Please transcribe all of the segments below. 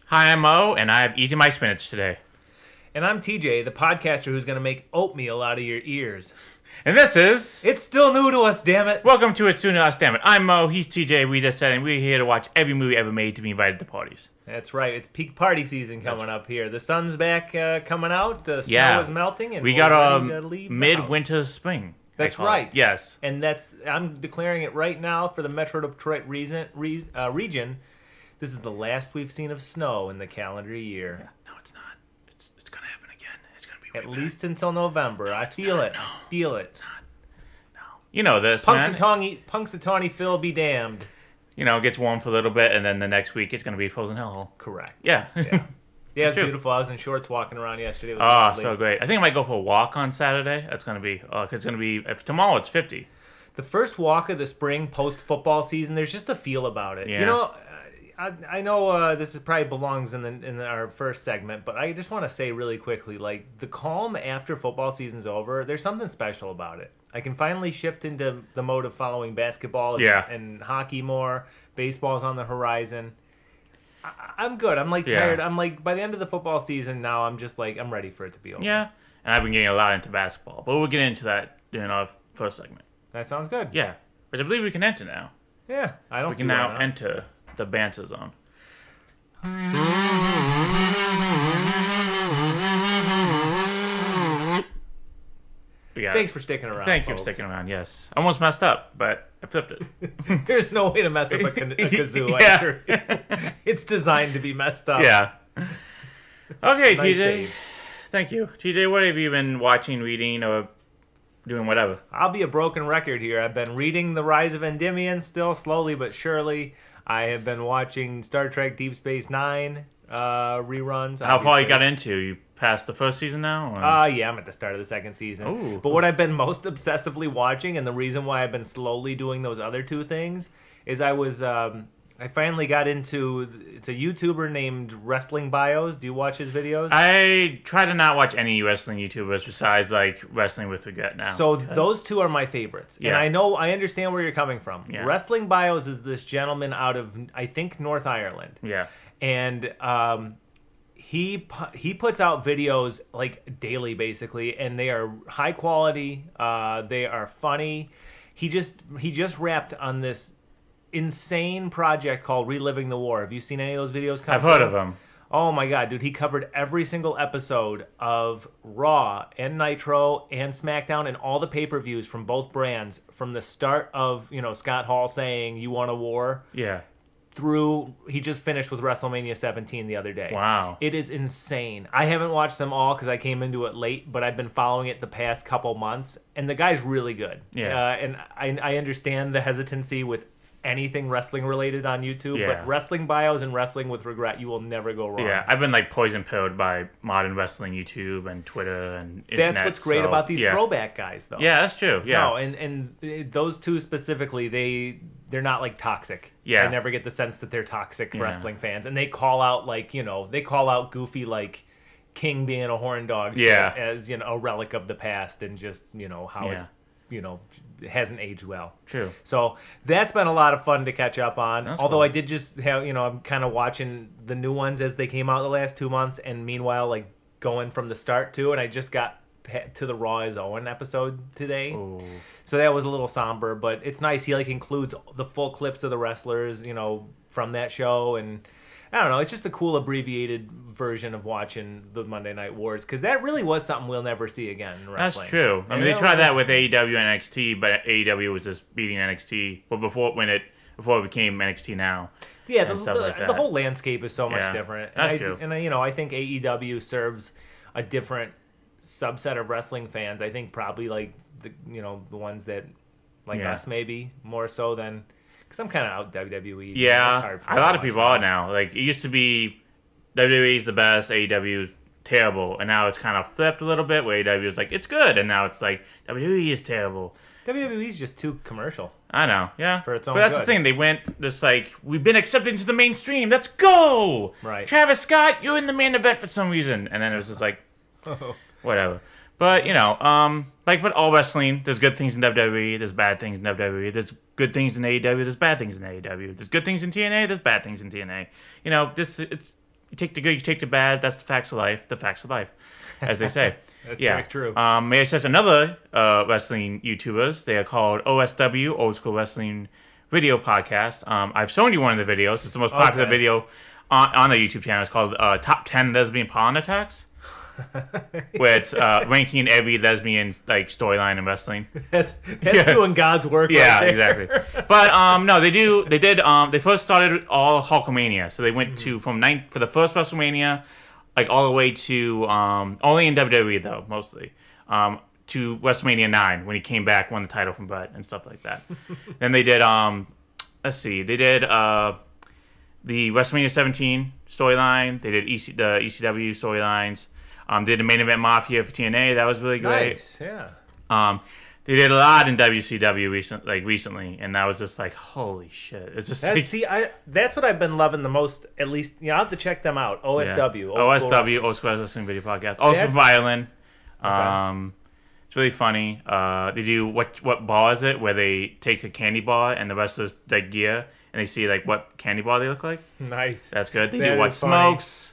Hi, I'm Mo, and I've eaten my spinach today. And I'm TJ, the podcaster who's going to make oatmeal out of your ears. And this is... It's still new to us, damn it. Welcome to It's Soon to Us, Damn It. I'm Mo, he's TJ, we just said, and we're here to watch every movie ever made to be invited to parties. That's right. It's peak party season coming up here. The sun's back coming out. The snow Yeah. is melting, and We we're got ready a to leave the house. midwinter spring. That's I call it. right. Yes. And I'm declaring it right now for the Metro Detroit region. This is the last we've seen of snow in the calendar year. No, it's not. It's going to happen again. It's going to be At way least until November. I feel it. No. I feel it. bad. No. You know this, man. Punxsutawney Phil be damned. You know, it gets warm for a little bit, and then the next week it's going to be frozen hell. Correct. Yeah. Yeah. Yeah, it's True. beautiful. I was in shorts walking around yesterday. It was Oh, lovely. so great. I think I might go for a walk on Saturday. That's going to be... cause it's going to be... If tomorrow it's 50. The first walk of the spring post-football season, there's just a feel about it. Yeah. You know, I know this probably belongs in our first segment, but I just want to say really quickly, like, the calm after football season's over, there's something special about it. I can finally shift into the mode of following basketball and hockey more. Baseball's on the horizon. I'm good. I'm like tired. I'm like, by the end of the football season now, I'm just like, I'm ready for it to be over. Yeah. And I've been getting a lot into basketball. But we'll get into that during our first segment. That sounds good. Yeah. But I believe we can enter now. Yeah, I don't We see can why now not. enter the banter zone. Thanks for sticking around. Thank you for folks. sticking around, yes. I almost messed up, but I flipped it. There's no way to mess up a kazoo. Yeah. I'm sure. It's designed to be messed up. Yeah. Okay, Nice TJ. save. Thank you. TJ, what have you been watching, reading, or doing whatever? I'll be a broken record here. I've been reading The Rise of Endymion still, slowly but surely. I have been watching Star Trek Deep Space Nine reruns. How far you got into? You passed the first season now? Or? Yeah, I'm at the start of the second season. Ooh. But what I've been most obsessively watching, and the reason why I've been slowly doing those other two things, is I finally got into, it's a YouTuber named Wrestling Bios. Do you watch his videos? I try to not watch any wrestling YouTubers besides like Wrestling with Regret now. So because- those two are my favorites. Yeah. And I understand where you're coming from. Yeah. Wrestling Bios is this gentleman out of, I think, North Ireland. Yeah. And he puts out videos like daily, basically, and they are high quality. They are funny. He just wrapped on this insane project called Reliving the War. Have you seen any of those videos? I've heard of them. Oh my god, dude, he covered every single episode of Raw and Nitro and SmackDown and all the pay-per-views from both brands from the start of, Scott Hall saying you want a war Yeah. through he just finished with WrestleMania 17 the other day. Wow. It is insane. I haven't watched them all because I came into it late, but I've been following it the past couple months, and the guy's really good. Yeah. And I understand the hesitancy with anything wrestling related on YouTube, Yeah. but Wrestling Bios and Wrestling with Regret, you will never go wrong. Yeah, I've been like poison pilled by modern wrestling YouTube and Twitter and internet. That's what's great so, about these yeah. throwback guys, though. Yeah, that's true. Yeah. No, and those two specifically, they're not like toxic. Yeah. I never get the sense that they're toxic Yeah. wrestling fans, and they call out they call out Goofy like King being a horn dog shit Yeah. as a relic of the past, and just how it's it hasn't aged well. True. So that's been a lot of fun to catch up on. That's Although cool. I did just have, I'm kind of watching the new ones as they came out the last 2 months, and meanwhile, like going from the start too. And I just got to the Raw as Owen episode today, Ooh. so that was a little somber, but it's nice. He like includes the full clips of the wrestlers, from that show, and I don't know. It's just a cool abbreviated version of watching the Monday Night Wars, because that really was something we'll never see again in wrestling. That's true. I mean, And they tried that with AEW and NXT, but AEW was just beating NXT. But before it became NXT now. Yeah, and stuff like the that. whole landscape is so much Yeah, different. that's And true. And I think AEW serves a different subset of wrestling fans. I think probably like the ones that like Yeah. us, maybe more so than, because I'm kind of out WWE. It's Yeah, hard for a me to lot of watch people are now. Like, it used to be WWE's the best, AEW's terrible, and now it's kind of flipped a little bit where AEW is like, it's good, and now it's like, WWE is terrible. WWE's just too commercial. I know, yeah. For its own but that's good. the thing, they went just like, we've been accepted into the mainstream, let's go! Right. Travis Scott, you're in the main event for some reason. And then it was just like, whatever. But, like with all wrestling, there's good things in WWE, there's bad things in WWE, there's good things in AEW, there's bad things in AEW, there's good things in TNA, there's bad things in TNA. You take the good, you take the bad. That's the facts of life. The facts of life, as they say. That's very true. May I suggest another wrestling YouTubers? They are called OSW, Old School Wrestling Video Podcast. I've shown you one of the videos. It's the most popular video on the YouTube channel. It's called Top 10 Lesbian Porn Attacks. Where it's ranking every lesbian like storyline in wrestling. That's doing God's work. Yeah, right there. exactly. But no, they first started all Hulkamania. So they went to for the first WrestleMania, like all the way to only in WWE though, mostly. To WrestleMania 9 when he came back, won the title from Bret and stuff like that. Then they did they did the WrestleMania 17 storyline. They did the ECW storylines. Did the Main Event Mafia for TNA. That was really great. Nice, yeah. They did a lot in WCW recently, and that was just like, holy shit! It's just that's what I've been loving the most. At least, I'll have to check them out. OSW, Old School Wrestling Video Podcast. Also violent. Okay. It's really funny. They do what bar is it? Where they take a candy bar and the rest is like gear, and they see like what candy bar they look like. Nice. That's good. They do What Smokes.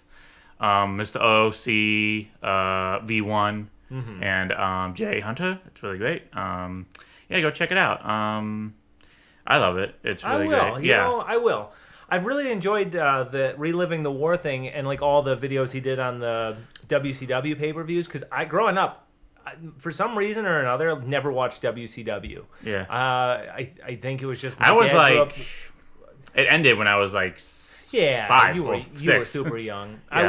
Mr. O.C., V1, and Jay Hunter. It's really great. Go check it out. I love it. It's really great. I will. I've really enjoyed the reliving the war thing and like all the videos he did on the WCW pay-per-views because growing up, for some reason or another, never watched WCW. Yeah. I think it was just I was like, it ended when I was like. Yeah, 5 you or were 6. super young. Yeah.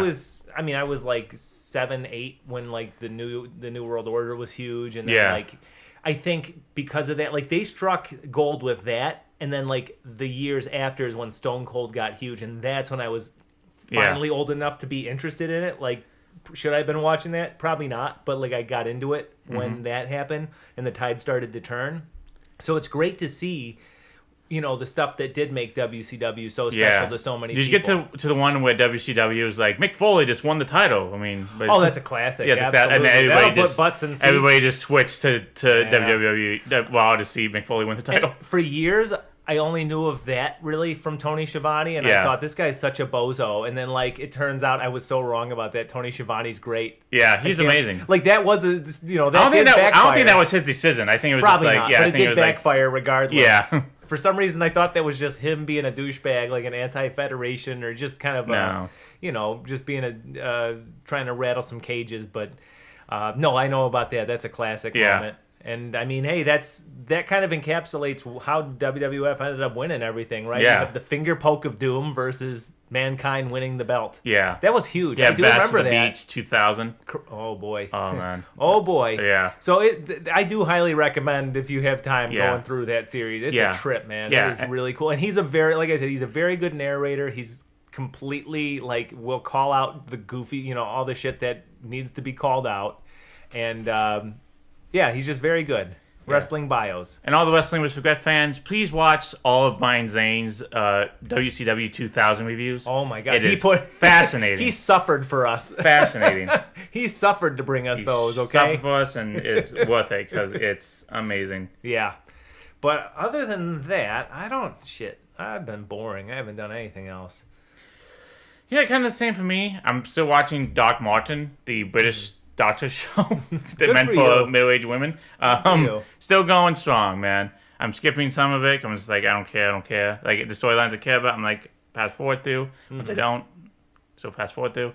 I was like 7, 8 when like the new World Order was huge, and then like I think because of that, like they struck gold with that, and then like the years after is when Stone Cold got huge, and that's when I was finally old enough to be interested in it. Like, should I have been watching that? Probably not, but like I got into it when that happened, and the tide started to turn. So it's great to see. The stuff that did make WCW so special to so many people. Did you get to the one where WCW was like, Mick Foley just won the title? I mean... that's a classic. Yeah, and everybody just switched to WWE to see Mick Foley win the title. And for years, I only knew of that, really, from Tony Schiavone, and I thought, this guy's such a bozo. And then, like, it turns out I was so wrong about that. Tony Schiavone's great. Yeah, he's amazing. Like, that was, that I don't think that was his decision. I think it was probably just like... not, Yeah, but it did backfire regardless. Yeah. For some reason, I thought that was just him being a douchebag, like an anti-federation, or just kind of, just being trying to rattle some cages. But no, I know about that. That's a classic moment. And I mean, hey, that kind of encapsulates how WWF ended up winning everything, right? Yeah. You have the finger poke of doom versus Mankind winning the belt. Yeah. That was huge. Yeah, I do remember Bash that. Beach 2000. Oh boy. Oh man. Oh boy. Yeah. So I do highly recommend if you have time going through that series. It's a trip, man. Yeah. It is really cool. And he's a very good narrator. He's completely will call out the goofy, all the shit that needs to be called out. And he's just very good. Wrestling bios. And all the Wrestling with Regret fans, please watch all of Brian Zane's WCW 2000 reviews. Oh my God. Fascinating. He suffered for us. Fascinating. He suffered to bring us those, okay? Suffered for us, and it's worth it because it's amazing. Yeah. But other than that, I've been boring. I haven't done anything else. Yeah, kind of the same for me. I'm still watching Doc Martin, the British doctor show that meant for middle-aged women. Still going strong, man. I'm skipping some of it. I'm just like, I don't care. Like, the storylines I care about, I'm like, fast forward through. Once I don't, still fast forward through.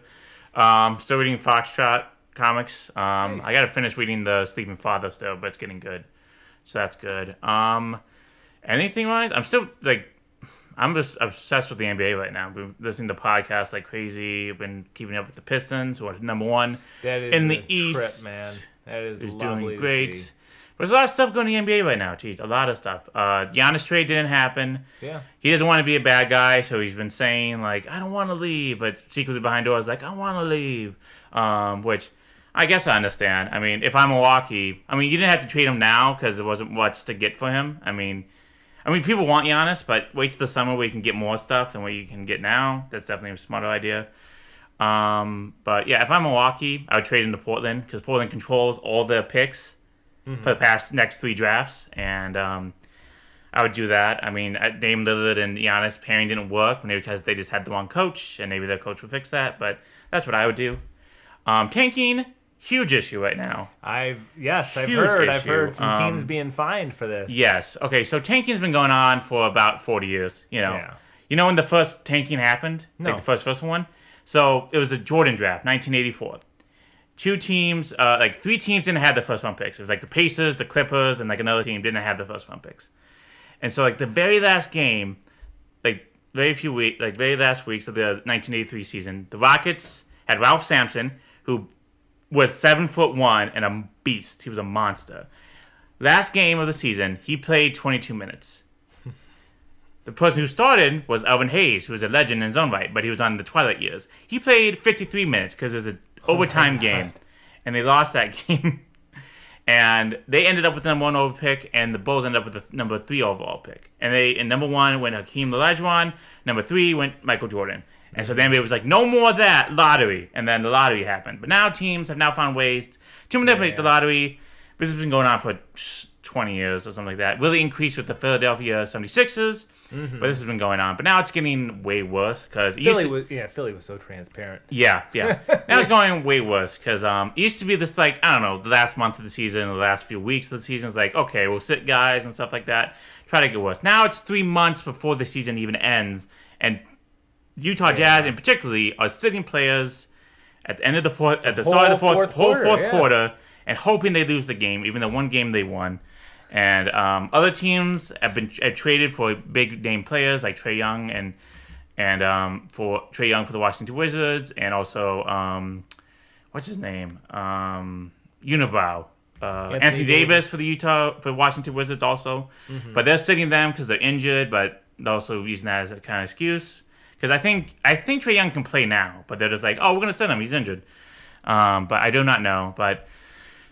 Still reading Foxtrot comics. Nice. I got to finish reading The Sleeping Father still, but it's getting good. So that's good. Anything-wise, I'm still, like, I'm just obsessed with the NBA right now. I've been listening to podcasts like crazy. I've been keeping up with the Pistons, who are number one in the East. Trip, man. That is He's lovely doing great. To see. But there's a lot of stuff going in the NBA right now, Teach. A lot of stuff. Giannis trade didn't happen. Yeah. He doesn't want to be a bad guy, so he's been saying, like, I don't want to leave. But secretly behind doors, like, I want to leave. Which I guess I understand. I mean, if I'm Milwaukee, you didn't have to trade him now because there wasn't much to get for him. I mean, people want Giannis, but wait till the summer where you can get more stuff than what you can get now. That's definitely a smarter idea. But yeah, if I'm Milwaukee, I would trade him to Portland because Portland controls all the picks for the next 3 drafts. And I would do that. I mean, Dame Lillard and Giannis pairing didn't work, maybe because they just had the wrong coach, and maybe their coach would fix that. But that's what I would do. Tanking, huge issue right now. I've heard some teams being fined for this. Yes. Okay. So tanking's been going on for about 40 years. You know when the first tanking happened? No. Like the first one. So it was the Jordan draft, 1984. Three teams didn't have the first round picks. It was like the Pacers, the Clippers, and like another team didn't have the first round picks. And so like the very last game, very last weeks of the 1983 season, the Rockets had Ralph Sampson, who was 7'1" and a beast. He was a monster. Last game of the season, he played 22 minutes. The person who started was Elvin Hayes, who was a legend in his own right, but he was on the twilight years. He played 53 minutes because it was an overtime game, and they lost that game. And they ended up with the number 1 overall pick, and the Bulls ended up with the number 3 overall pick. And in number 1 went Hakeem Olajuwon, number 3 went Michael Jordan. And so the NBA was like, no more of that lottery. And then the lottery happened. But now teams have now found ways to manipulate the lottery. This has been going on for 20 years or something like that. Really increased with the Philadelphia 76ers. But this has been going on. But now it's getting way worse because Philly was so transparent. Yeah. Now it's going way worse because it used to be this the last month of the season, the last few weeks of the season. It's like, okay, we'll sit guys and stuff like that. Try to get worse. Now it's 3 months before the season even ends, and Utah Jazz in particularly are sitting players at the end of the start of the fourth quarter, and hoping they lose the game, even the one game they won. And other teams have traded for big name players like Trae Young for the Washington Wizards, and also what's his name, Unibrow, Anthony Davis for the Washington Wizards also. But they're sitting them because they're injured, but they're also using that as a kind of excuse. Because I think Trae Young can play now, but they're just like, oh, we're gonna sit him, he's injured. But I do not know, but.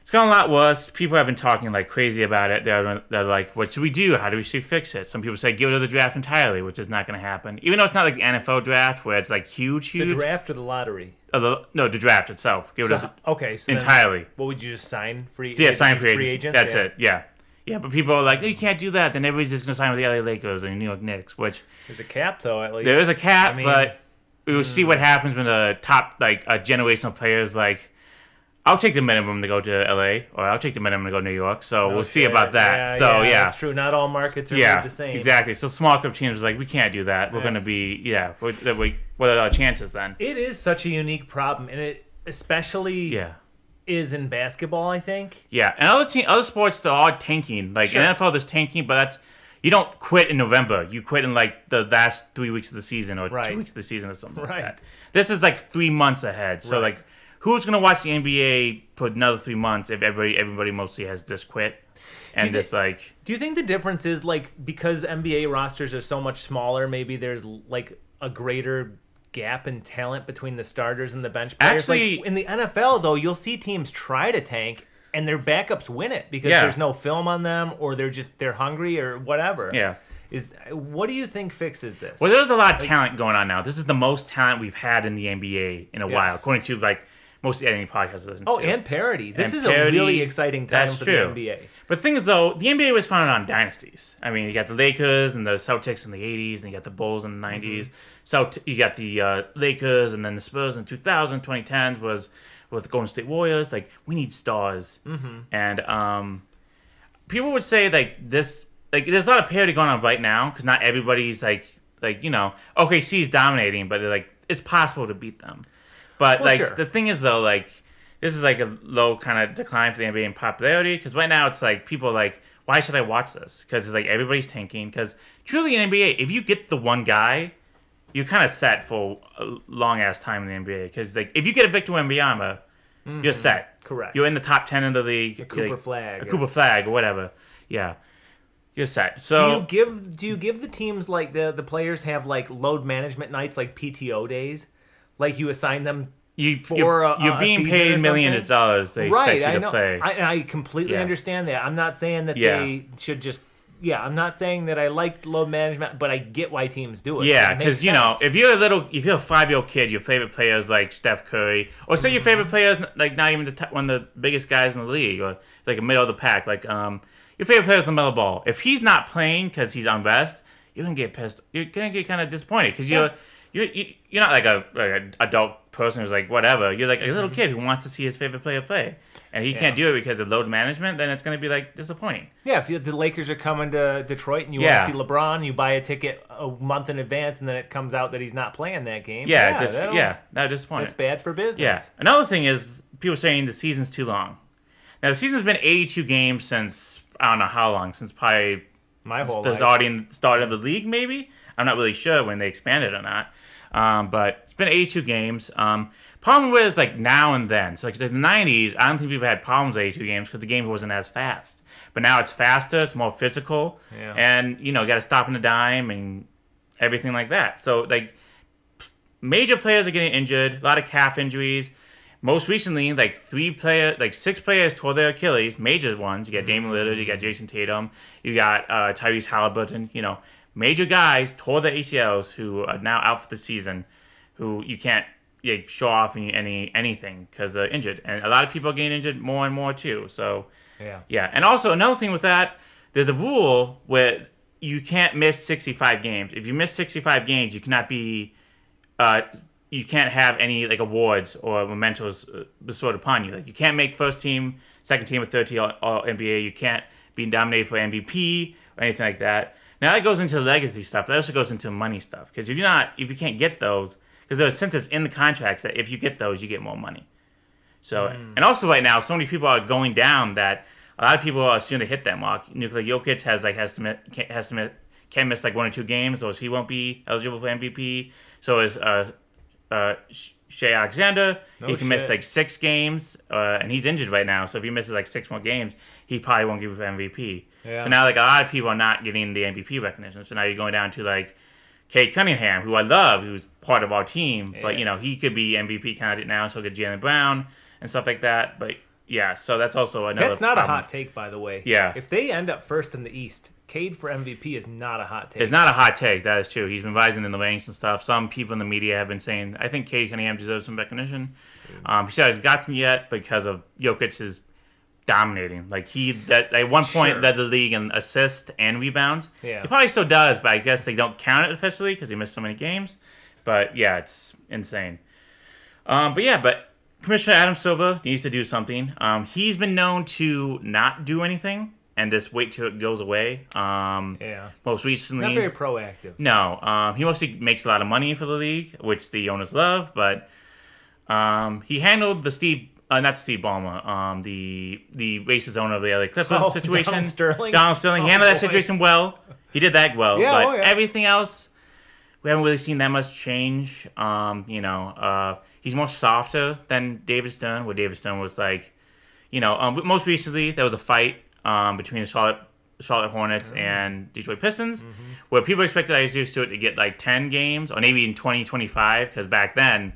It's gotten a lot worse. People have been talking like crazy about it. They're like, what should we do? How do we fix it? Some people say get rid of the draft entirely, which is not going to happen. Even though it's not like the NFL draft where it's like huge. The draft or the lottery? No, the draft itself. Get rid of so entirely. What would you just sign free? Yeah, sign free agents. That's it. Yeah. But people are like, no, you can't do that. Then everybody's just going to sign with the LA Lakers and New York Knicks, which there's a cap though. At least there is a cap, but we will see what happens when the top generational players like. I'll take the minimum to go to LA, or I'll take the minimum to go to New York. So we'll see about that. That's true. Not all markets are made the same. Exactly. So small club teams are like, we can't do that. We're going to be, what are our chances then? It is such a unique problem, and it especially is in basketball, I think. Yeah, and other sports, they're all tanking. Like in NFL, there's tanking, but you don't quit in November. You quit in like the last 3 weeks of the season or 2 weeks of the season or something like that. This is like 3 months ahead. So like. Who's going to watch the NBA for another 3 months if everybody mostly has just quit? And do you think the difference is like because NBA rosters are so much smaller, maybe there's like a greater gap in talent between the starters and the bench players? Actually, in the NFL though, you'll see teams try to tank and their backups win it because there's no film on them, or they're hungry or whatever. Yeah. What do you think fixes this? Well, there's a lot of talent going on now. This is the most talent we've had in the NBA in a while, according to most of any podcast I listen to. And parity. This is a really exciting time for the NBA. But the thing is, though, the NBA was founded on dynasties. I mean, you got the Lakers and the Celtics in the 80s, and you got the Bulls in the 90s. So you got the Lakers, and then the Spurs in 2000, 2010s was with the Golden State Warriors. Like, we need stars. And people would say, there's a lot of parity going on right now, because not everybody's, OKC is dominating, but they're like, it's possible to beat them. But the thing is though, this is like a low kind of decline for the NBA in popularity, because right now it's like people are like, why should I watch this? Because it's like everybody's tanking. Because truly in NBA, if you get the one guy, you're kind of set for a long ass time in the NBA. Because if you get a Victor Wembanyama, you're set. Correct. You're in the top 10 in the league. A Cooper Flag. Cooper Flag or whatever. Yeah. You're set. So do you give the teams the players have load management nights, like PTO days? Like you assign them you're being paid millions of dollars. They expect you to play. I completely understand that. I'm not saying that they should just. Yeah, I'm not saying that I like load management, but I get why teams do it. Yeah, because if you're a 5-year-old kid, your favorite player is like Steph Curry, or say your favorite player is like not even one of the biggest guys in the league, or like a middle of the pack, like your favorite player is LaMelo Ball. If he's not playing because he's on rest, you're gonna get pissed. You're gonna get kind of disappointed because you're not like a adult person who's like whatever. You're like a little kid who wants to see his favorite player play, and he can't do it because of load management. Then it's gonna be like disappointing. Yeah, if the Lakers are coming to Detroit and you want to see LeBron, you buy a ticket a month in advance, and then it comes out that he's not playing that game. That's disappointing. That's bad for business. Yeah. Another thing is people saying the season's too long. Now the season's been 82 games since I don't know how long, since probably my whole the life. start of the league, maybe. I'm not really sure when they expanded or not. But it's been 82 games. Problem with like now and then. So like in the 90s, I don't think people had problems with 82 games because the game wasn't as fast. But now it's faster, it's more physical, and you got to stop in the dime and everything like that. So like major players are getting injured, a lot of calf injuries. Most recently, like 6 players tore their Achilles, major ones. You got Damian Lillard, you got Jason Tatum, you got Tyrese Halliburton. Major guys tore their ACLs who are now out for the season, who you can't show off anything because they're injured. And a lot of people are getting injured more and more too. So, yeah. And also another thing with that, there's a rule where you can't miss 65 games. If you miss 65 games, you cannot be, you can't have any like awards or mementos bestowed upon you. Like you can't make first team, second team, or third team all NBA. You can't be nominated for MVP or anything like that. Now that goes into legacy stuff. That also goes into money stuff. Because if you can't get those, because there are incentives in the contracts that if you get those, you get more money. So and also right now, so many people are going down that a lot of people are soon to hit that mark. Nikola Jokic can't miss like 1 or 2 games, or he won't be eligible for MVP. So is Shea Alexander. He can miss like 6 games, and he's injured right now. So if he misses like 6 more games, he probably won't give you MVP. Yeah. So now like a lot of people are not getting the MVP recognition. So now you're going down to like Cade Cunningham, who I love, who's part of our team, but he could be MVP candidate now. So could Jaylen Brown and stuff like that. But yeah, so that's also another. That's not problem. A hot take, by the way. Yeah. If they end up first in the East, Cade for MVP is not a hot take. It's not a hot take. That is true. He's been rising in the ranks and stuff. Some people in the media have been saying, I think Cade Cunningham deserves some recognition. He said hasn't gotten yet because of Jokic's dominating. Like at one point led the league in assists and rebounds. Yeah. He probably still does, but I guess they don't count it officially because he missed so many games. But yeah, it's insane. But Commissioner Adam Silver needs to do something. He's been known to not do anything and just wait till it goes away. Most recently, not very proactive. No, he mostly makes a lot of money for the league, which the owners love. But he handled the not Steve Ballmer, the racist owner of the LA Clippers situation. Donald Sterling handled that situation well. He did that well. Everything else, we haven't really seen that much change. He's more softer than David Stern, where David Stern was like, most recently there was a fight between the Charlotte Hornets and Detroit Pistons, where people expected Isaiah Stewart to get like 10 games, or maybe in 2025, because back then,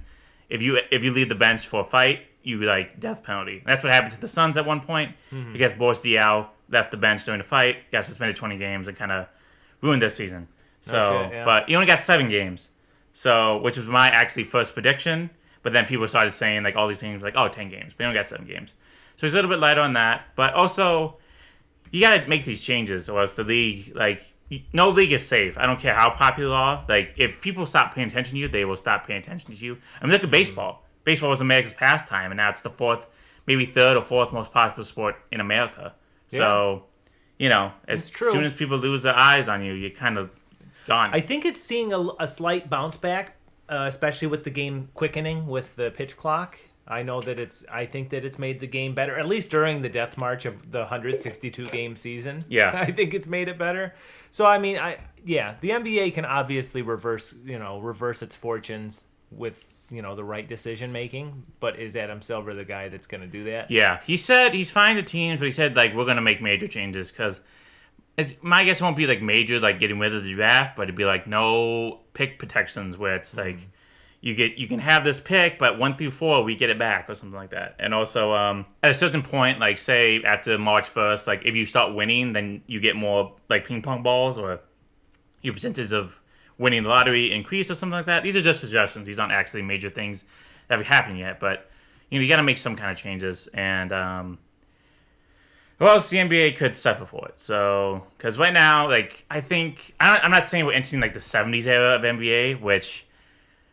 if you leave the bench for a fight, you like death penalty. And that's what happened to the Suns at one point, because Boris Diaw left the bench during the fight, got suspended 20 games, and kind of ruined their season. But he only got 7 games, which was my actually first prediction. But then people started saying like all these things like, 10 games, but he only got 7 games. So he's a little bit lighter on that. But also, you got to make these changes, or else the league, no league is safe. I don't care how popular you are. Like, if people stop paying attention to you, they will stop paying attention to you. I mean, look at baseball. Baseball was America's pastime, and now it's the 4th, maybe 3rd or 4th most popular sport in America. Yeah. So, as soon as people lose their eyes on you, you're kind of gone. I think it's seeing a slight bounce back, especially with the game quickening with the pitch clock. I think that it's made the game better, at least during the death march of the 162 game season. Yeah. I think it's made it better. So I mean, the NBA can obviously reverse its fortunes with, the right decision making, but is Adam Silver the guy that's going to do that? Yeah. He said he's fine with teams, but he said we're going to make major changes because my guess won't be major getting rid of the draft, but it'd be no pick protections where it's you can have this pick, but 1 through 4 we get it back or something like that. And also at a certain point, say after March 1st, if you start winning, then you get more ping pong balls, or your percentage of winning the lottery increase or something like that. These are just suggestions. These aren't actually major things that have happened yet, but you got to make some kind of changes. And Who else the NBA could suffer for it? So, because right now, like, I'm not saying we're entering like the '70s era of NBA, which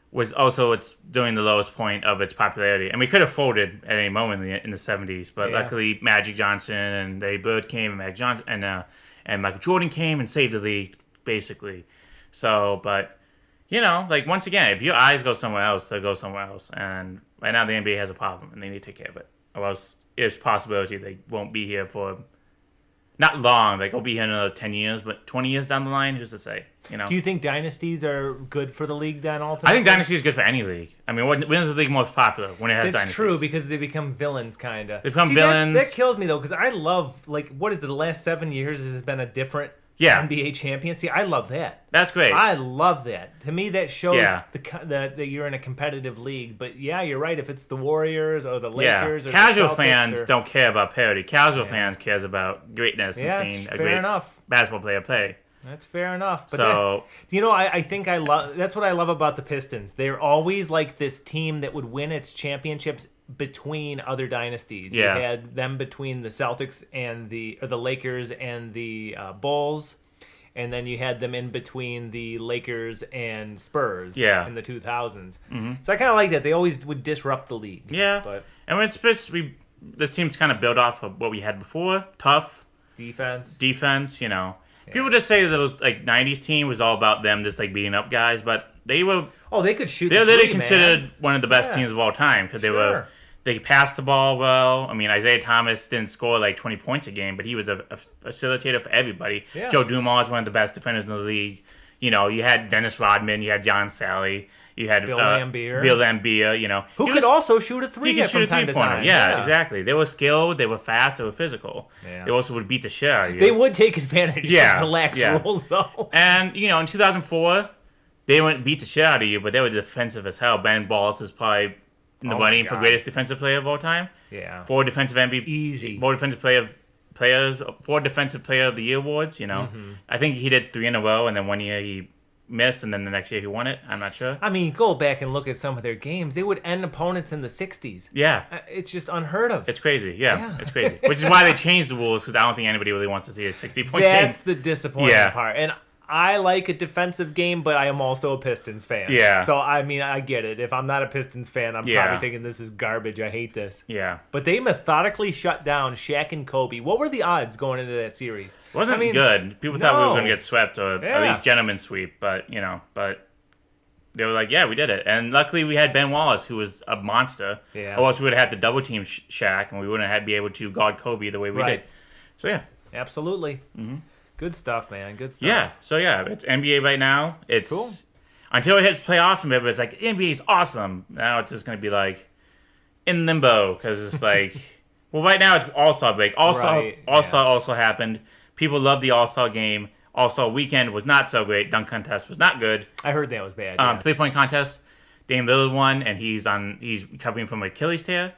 was also it's during the lowest point of its popularity, and we could have folded at any moment in the '70s, but luckily Magic Johnson and Larry Bird came, and Magic Johnson and Michael Jordan came and saved the league, basically. So, but like once again, if your eyes go somewhere else, they'll go somewhere else, and right now the NBA has a problem, and they need to take care of it, or else there's a possibility they won't be here for not long. Like, they'll be here in another 10 years, but 20 years down the line, who's to say? Do you think dynasties are good for the league then, ultimately? I think dynasty is good for any league. I mean, when is the league most popular? When it has dynasties. That's true, because they become villains, kind of. They become villains. That kills me, though, because I love, like, what is it, the last 7 years has been a different NBA champion? See, I love that. That's great. I love that. To me, that shows that you're in a competitive league. But, yeah, you're right. If it's the Warriors or the Lakers or casual the Celtics fans don't care about parity. Casual fans cares about greatness and seeing a great basketball player play. That's fair enough. But I think I love. That's what I love about the Pistons. They're always like this team that would win its championships between other dynasties. You had them between the Celtics and the Lakers and the Bulls, and then you had them in between the Lakers and Spurs in the 2000s. Mm-hmm. So I kind of like that. They always would disrupt the league. Yeah, and when this team's kind of built off of what we had before: tough defense. People just say that those like '90s team was all about them just like beating up guys, but they were. Oh, they could shoot. They're literally considered one of the best teams of all time because they passed the ball well. I mean, Isaiah Thomas didn't score like 20 points a game, but he was a facilitator for everybody. Yeah. Joe Dumars is one of the best defenders in the league. You had Dennis Rodman, you had John Sally, you had Bill Laimbeer. Who could also shoot a three. He could shoot a three-pointer. Yeah, exactly. They were skilled, they were fast, they were physical. Yeah. They also would beat the shit out of you. They would take advantage of relaxed rules, though. And in 2004, they wouldn't beat the shit out of you, but they were defensive as hell. Ben Wallace is probably in the running for greatest defensive player of all time. Yeah. 4 defensive MVP. Easy. 4 defensive four defensive player of the year awards. Mm-hmm. I think he did 3 in a row, and then one year he missed, and then the next year he won it. I'm not sure. I mean, go back and look at some of their games. They would end opponents in the 60s. Yeah. It's just unheard of. It's crazy. Yeah. It's crazy. Which is why they changed the rules, because I don't think anybody really wants to see a 60-point game. That's the disappointing part. And I like a defensive game, but I am also a Pistons fan. Yeah. So, I mean, I get it. If I'm not a Pistons fan, I'm probably thinking this is garbage. I hate this. Yeah. But they methodically shut down Shaq and Kobe. What were the odds going into that series? It wasn't good. People thought we were going to get swept, or at least gentleman sweep. But, but they were like, yeah, we did it. And luckily we had Ben Wallace, who was a monster. Yeah. Or else we would have had to double team Shaq, and we wouldn't have be able to guard Kobe the way we did. So, yeah. Absolutely. Mm-hmm. Good stuff, man. Good stuff. Yeah. So, it's NBA right now. It's cool. Until it hits playoffs, and everybody's like, NBA is awesome. Now it's just going to be like in limbo, because it's like, well, right now it's All-Star break. All-Star also happened. People love the All-Star game. All-Star weekend was not so great. Dunk contest was not good. I heard that was bad. 3-point contest. Dame Lillard won, and he's recovering from Achilles tear.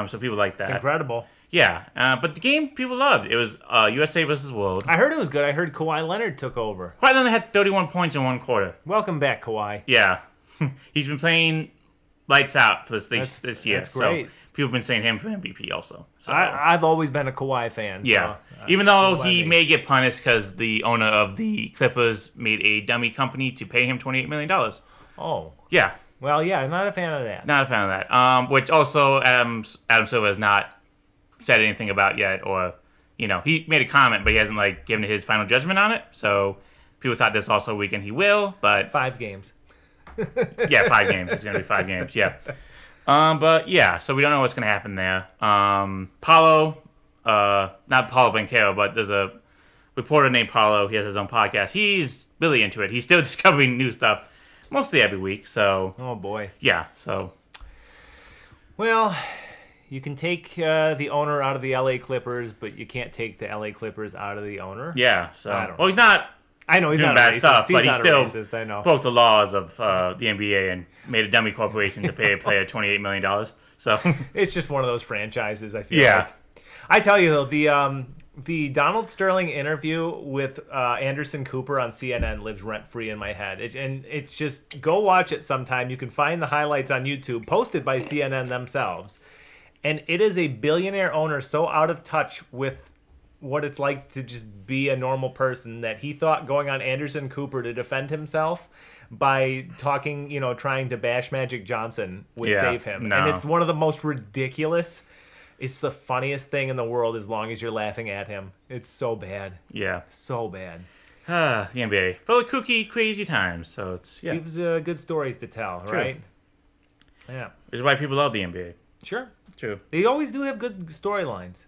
So people like that. It's incredible. Yeah, but the game people loved. It was USA versus World. I heard it was good. I heard Kawhi Leonard took over. Kawhi Leonard had 31 points in one quarter. Welcome back, Kawhi. Yeah. He's been playing lights out for this year. That's great. So people have been saying him for MVP also. So. I've always been a Kawhi fan. Yeah. So, even though he may get punished because the owner of the Clippers made a dummy company to pay him $28 million. Oh. Yeah. Well, yeah, I'm not a fan of that. Not a fan of that. Which also Adam Silver has not said anything about yet, or he made a comment, but he hasn't given his final judgment on it. So people thought this also weekend he will, but 5 games. 5 games. It's gonna be 5 games. Yeah. But yeah, so we don't know what's gonna happen there. Paulo, not Paulo Banchero, but there's a reporter named Paulo. He has his own podcast. He's really into it. He's still discovering new stuff, mostly every week. So. Oh boy. Yeah. So. Well. You can take the owner out of the LA Clippers, but you can't take the LA Clippers out of the owner. Yeah, so he's not. I know he's doing not bad racist. stuff, but he still racist, I know. broke the laws of the NBA and made a dummy corporation to pay a player $28 million. So it's just one of those franchises. I feel like. I tell you though, the Donald Sterling interview with Anderson Cooper on CNN lives rent free in my head. It's just go watch it sometime. You can find the highlights on YouTube, posted by CNN themselves. And it is a billionaire owner so out of touch with what it's like to just be a normal person, that he thought going on Anderson Cooper to defend himself by talking, trying to bash Magic Johnson would save him. No. And it's one of the most ridiculous. It's the funniest thing in the world as long as you're laughing at him. It's so bad. Yeah. So bad. The NBA. Full of kooky, crazy times. So it's, yeah. Gives good stories to tell, True. right? Yeah. Which is why people love the NBA. Sure. True. They always do have good storylines.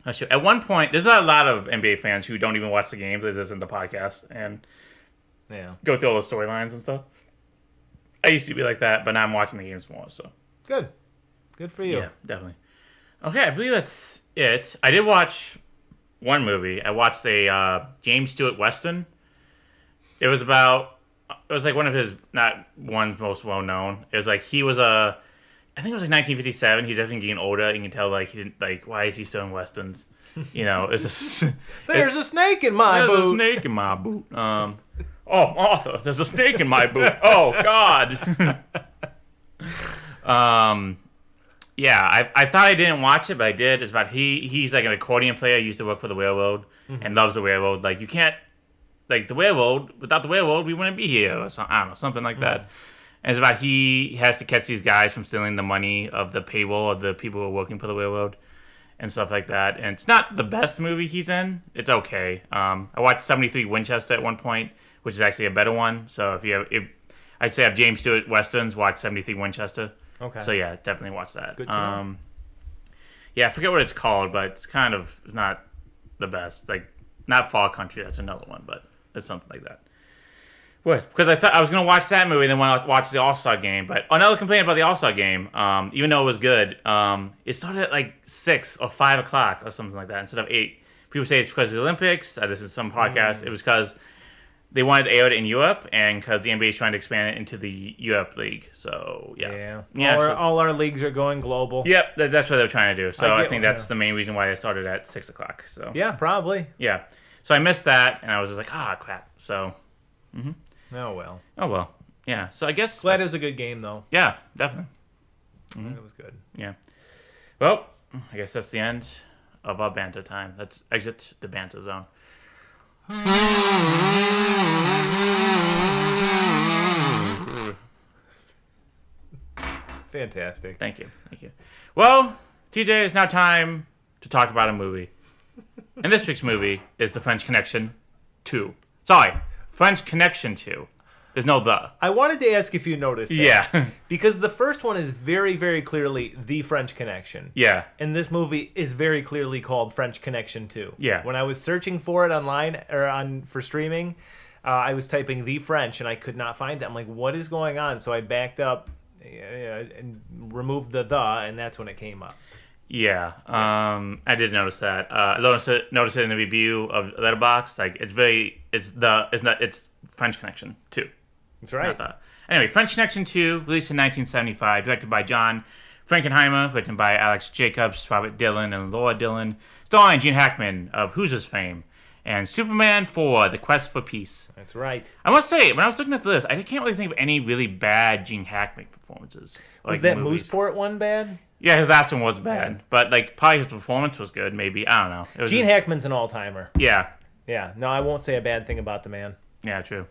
That's true. At one point, there's a lot of NBA fans who don't even watch the games. They listen to the podcast and go through all the storylines and stuff. I used to be like that, but now I'm watching the games more. So good for you. Yeah, definitely. Okay, I believe that's it. I did watch one movie. I watched a James Stewart Western. It was like one of his, not one most well known. It was like he was I think it was like 1957. He's definitely getting older. You can tell like he didn't like, why is he still in westerns? It's there's a snake in my boot. There's a snake in my boot. Oh, Arthur, there's a snake in my boot. Oh God. Yeah, I thought I didn't watch it, but I did. It's about he's like an accordion player. He used to work for the railroad and loves the railroad. Like you can't, like the railroad, without the railroad, we wouldn't be here. Or I don't know, something like that. And it's about he has to catch these guys from stealing the money of the payroll of the people who are working for the railroad and stuff like that. And it's not the best movie he's in. It's okay. I watched 73 Winchester at one point, which is actually a better one. So if I'd say have James Stewart Westerns, watch 73 Winchester. Okay. So yeah, definitely watch that. Good to know. Yeah, I forget what it's called, but it's kind of not the best. Like not Fall Country, that's another one, but it's something like that. What? Because I thought I was gonna watch that movie and then want to watch the All-Star game. But another complaint about the All-Star game, even though it was good, it started at like 6 or 5 o'clock or something like that instead of 8. People say it's because of the Olympics. This is some podcast. It was because they wanted to air it in Europe and because the NBA is trying to expand it into the Europe League. So yeah. All our leagues are going global. Yep, that's what they're trying to do. So I think that's the main reason why they started at 6 o'clock. So yeah, probably. Yeah. So I missed that, and I was just like, crap. So. Oh well. Yeah. So I guess glad it was a good game though. Yeah, definitely. It was good. Yeah. Well, I guess that's the end of our banter time. Let's exit the banter zone. Fantastic. Thank you. Well, TJ, it's now time to talk about a movie. And this week's movie is The French Connection 2. Sorry, French Connection 2. There's no the. I wanted to ask if you noticed that. Yeah. Because the first one is very, very clearly The French Connection. Yeah. And this movie is very clearly called French Connection 2. Yeah. When I was searching for it online or for streaming, I was typing The French and I could not find it. I'm like, what is going on? So I backed up and removed the and that's when it came up. Yeah, I did notice that. I noticed it in the review of Letterboxd. Like it's French Connection 2. That's right. Anyway, French Connection 2, released in 1975, directed by John Frankenheimer, written by Alex Jacobs, Robert Dillon, and Laura Dillon, starring Gene Hackman of Hoosiers fame, and Superman 4: The Quest for Peace. That's right. I must say, when I was looking at the list, I can't really think of any really bad Gene Hackman performances. Was that Mooseport one bad? Yeah, his last one was bad, but probably his performance was good. Maybe, I don't know. Gene Hackman's an all-timer. Yeah. Yeah. No, I won't say a bad thing about the man. Yeah, true.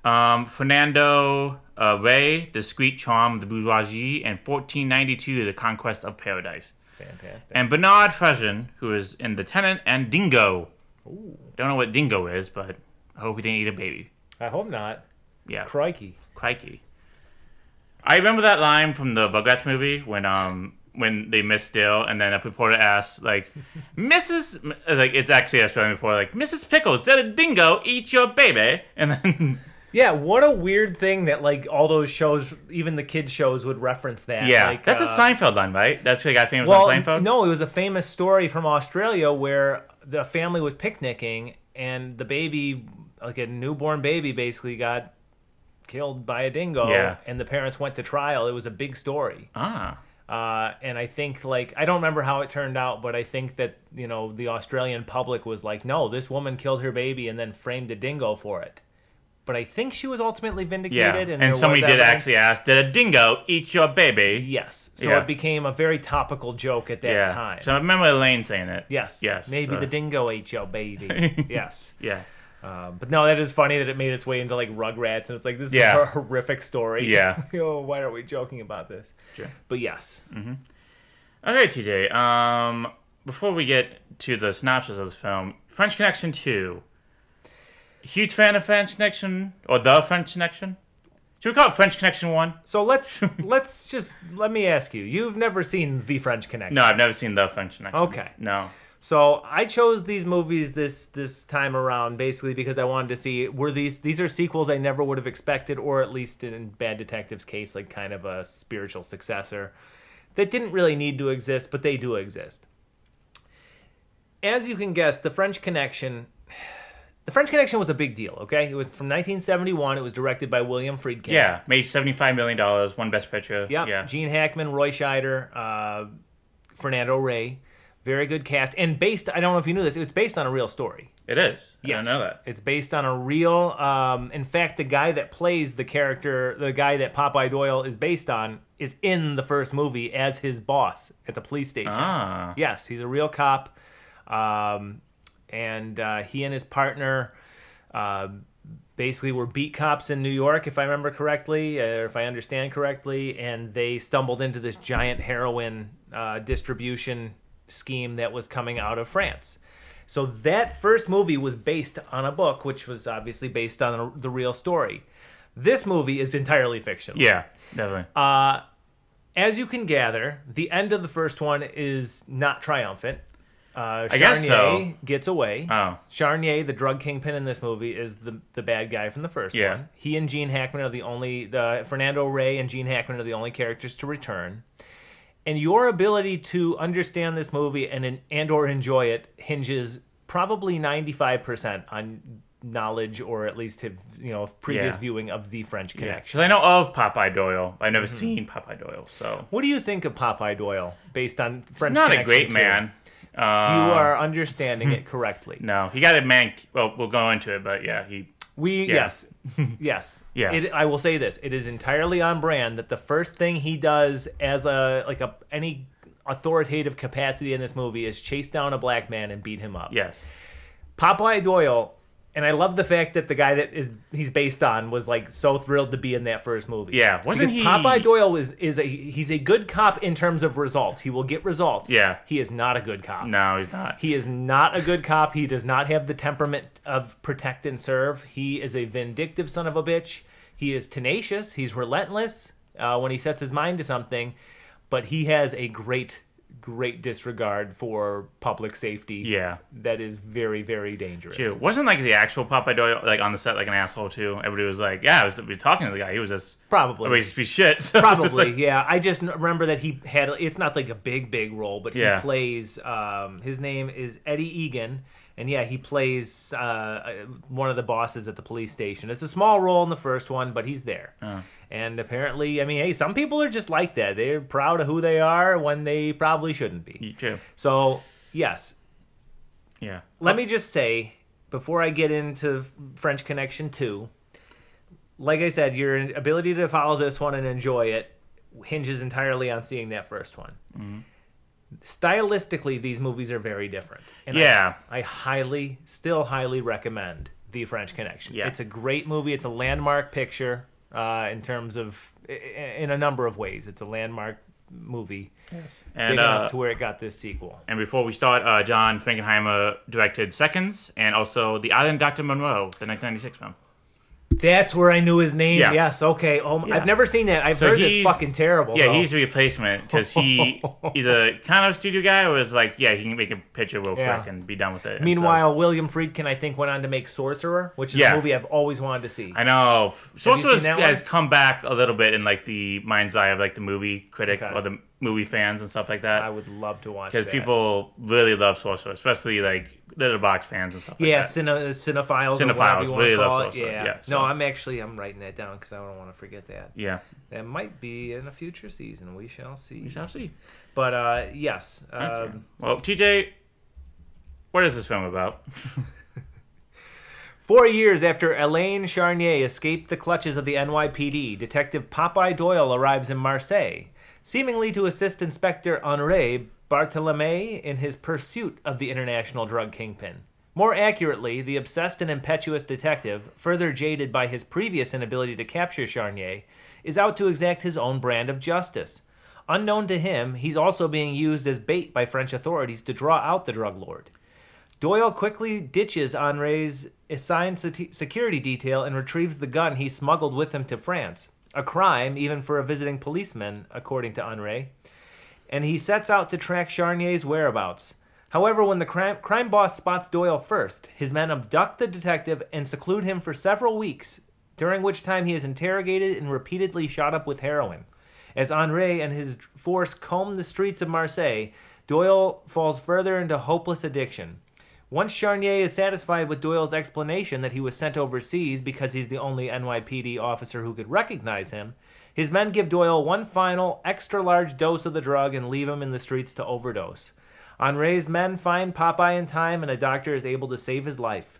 Fernando Rey, The Discreet Charm of the Bourgeoisie, and 1492, The Conquest of Paradise. Fantastic. And Bernard Fresen, who is in The Tenant, and Dingo. Ooh. Don't know what Dingo is, but I hope he didn't eat a baby. I hope not. Yeah. Crikey. I remember that line from the Rugrats movie when they missed Dale, and then a reporter asked, like, Mrs. Like, it's actually a Australian reporter, like, Mrs. Pickles, did a dingo eat your baby? And then... Yeah, what a weird thing that, like, all those shows, even the kids' shows, would reference that. Yeah, like, that's a Seinfeld line, right? That's who got famous on Seinfeld? No, it was a famous story from Australia where the family was picnicking, and the baby, like a newborn baby, basically got killed by a dingo, and the parents went to trial. It was a big story. And I think, like, I don't remember how it turned out, but I think that, the Australian public was like, no, this woman killed her baby and then framed a dingo for it. But but I think she was ultimately vindicated. Yeah, and and somebody did evidence. actually ask, did a dingo eat your baby? Yes. So it became a very topical joke at that time. So I remember Elaine saying it. Yes. Maybe the dingo ate your baby. Yes. Yeah. But no, that is funny that it made its way into like Rugrats, and it's like, this is a horrific story. Yeah. Why are we joking about this? Sure. But yes. Mm-hmm. Okay, TJ. Before we get to the synopsis of this film, French Connection 2. Huge fan of French Connection or the French Connection? Should we call it French Connection 1? So let me ask you. You've never seen The French Connection? No, I've never seen the French Connection. Okay. No. So I chose these movies this time around basically because I wanted to see, were these are sequels I never would have expected, or at least in Bad Detective's case, like kind of a spiritual successor that didn't really need to exist, but they do exist. As you can guess, The French Connection was a big deal, okay? It was from 1971. It was directed by William Friedkin. Yeah, made $75 million, won Best Picture. Yep. Yeah. Gene Hackman, Roy Scheider, Fernando Rey. Very good cast. And I don't know if you knew this, it's based on a real story. It is. Yes. I know that. It's based on a real, in fact, the guy that plays the character, the guy that Popeye Doyle is based on, is in the first movie as his boss at the police station. Ah. Yes, he's a real cop. And he and his partner basically were beat cops in New York, if I remember correctly, or if I understand correctly, and they stumbled into this giant heroin distribution scheme that was coming out of France. So that first movie was based on a book, which was obviously based on the real story. This movie is entirely fictional. Yeah, definitely. As you can gather, the end of the first one is not triumphant. I guess so. Gets away. Oh. Charnier, the drug kingpin in this movie, is the bad guy from the first one. He and Gene Hackman are Fernando Rey and Gene Hackman are the only characters to return. And your ability to understand this movie and or enjoy it hinges probably 95% on knowledge, or at least previous viewing of The French Connection. Because I know of Popeye Doyle. I've never seen Popeye Doyle, so. What do you think of Popeye Doyle based on French He's not Connection? a great man. You are understanding it correctly. No, he got a man. Well, we'll go into it, but Yes. Yeah. I will say this: it is entirely on brand that the first thing he does as any authoritative capacity in this movie is chase down a black man and beat him up. Yes. Popeye Doyle, and I love the fact that the guy that he's based on was like so thrilled to be in that first movie. Yeah, wasn't he? Popeye Doyle he's a good cop in terms of results. He will get results. Yeah. He is not a good cop. No, he's not. He is not a good cop. He does not have the temperament of protect and serve. He is a vindictive son of a bitch. He is tenacious. He's relentless when he sets his mind to something, but he has a great disregard for public safety. Yeah. That is very, very dangerous. True. Wasn't like the actual Popeye Doyle like on the set like an asshole too? Everybody was like, yeah, we were talking to the guy. He was just probably everybody just be shit. So probably, yeah. I just remember that he had. It's not like a big role, but he plays. His name is Eddie Egan. And yeah, he plays one of the bosses at the police station. It's a small role in the first one, but he's there. Oh. And apparently, I mean, hey, some people are just like that. They're proud of who they are when they probably shouldn't be. True. So, yes. Yeah. Let me just say, before I get into French Connection 2, like I said, your ability to follow this one and enjoy it hinges entirely on seeing that first one. Mm-hmm. Stylistically, these movies are very different. And I still highly recommend The French Connection. Yeah. It's a great movie. It's a landmark picture in terms of, in a number of ways. It's a landmark movie. Yes. And, big enough to where it got this sequel. And before we start, John Frankenheimer directed Seconds and also The Island Dr. Monroe, the 1996 film. That's where I knew his name. Yeah. Yes. Okay. I've never seen that. I've heard it's fucking terrible. Yeah, though. He's a replacement because he's a kind of studio guy who was like, he can make a picture real quick and be done with it. Meanwhile, William Friedkin, I think, went on to make Sorcerer, which is a movie I've always wanted to see. I know. Sorcerer has come back a little bit in like the mind's eye of like the movie critic or the movie fans and stuff like that. I would love to watch that. Because people really love Sorcerer, especially like Letterboxd fans and stuff like that. Cinephiles. Cinephiles really love Sorcerer. Yeah. No, I'm writing that down because I don't want to forget that. Yeah. That might be in a future season. We shall see. But yes. Okay. Well, TJ, what is this film about? 4 years after Elaine Charnier escaped the clutches of the NYPD, Detective Popeye Doyle arrives in Marseille, seemingly to assist Inspector Henri Barthelemy in his pursuit of the international drug kingpin. More accurately, the obsessed and impetuous detective, further jaded by his previous inability to capture Charnier, is out to exact his own brand of justice. Unknown to him, he's also being used as bait by French authorities to draw out the drug lord. Doyle quickly ditches Henri's assigned security detail and retrieves the gun he smuggled with him to France. A crime, even for a visiting policeman, according to Henri. And he sets out to track Charnier's whereabouts. However, when the crime boss spots Doyle first, his men abduct the detective and seclude him for several weeks, during which time he is interrogated and repeatedly shot up with heroin. As Henri and his force comb the streets of Marseille, Doyle falls further into hopeless addiction. Once Charnier is satisfied with Doyle's explanation that he was sent overseas because he's the only NYPD officer who could recognize him, his men give Doyle one final, extra-large dose of the drug and leave him in the streets to overdose. Henri's men find Popeye in time, and a doctor is able to save his life.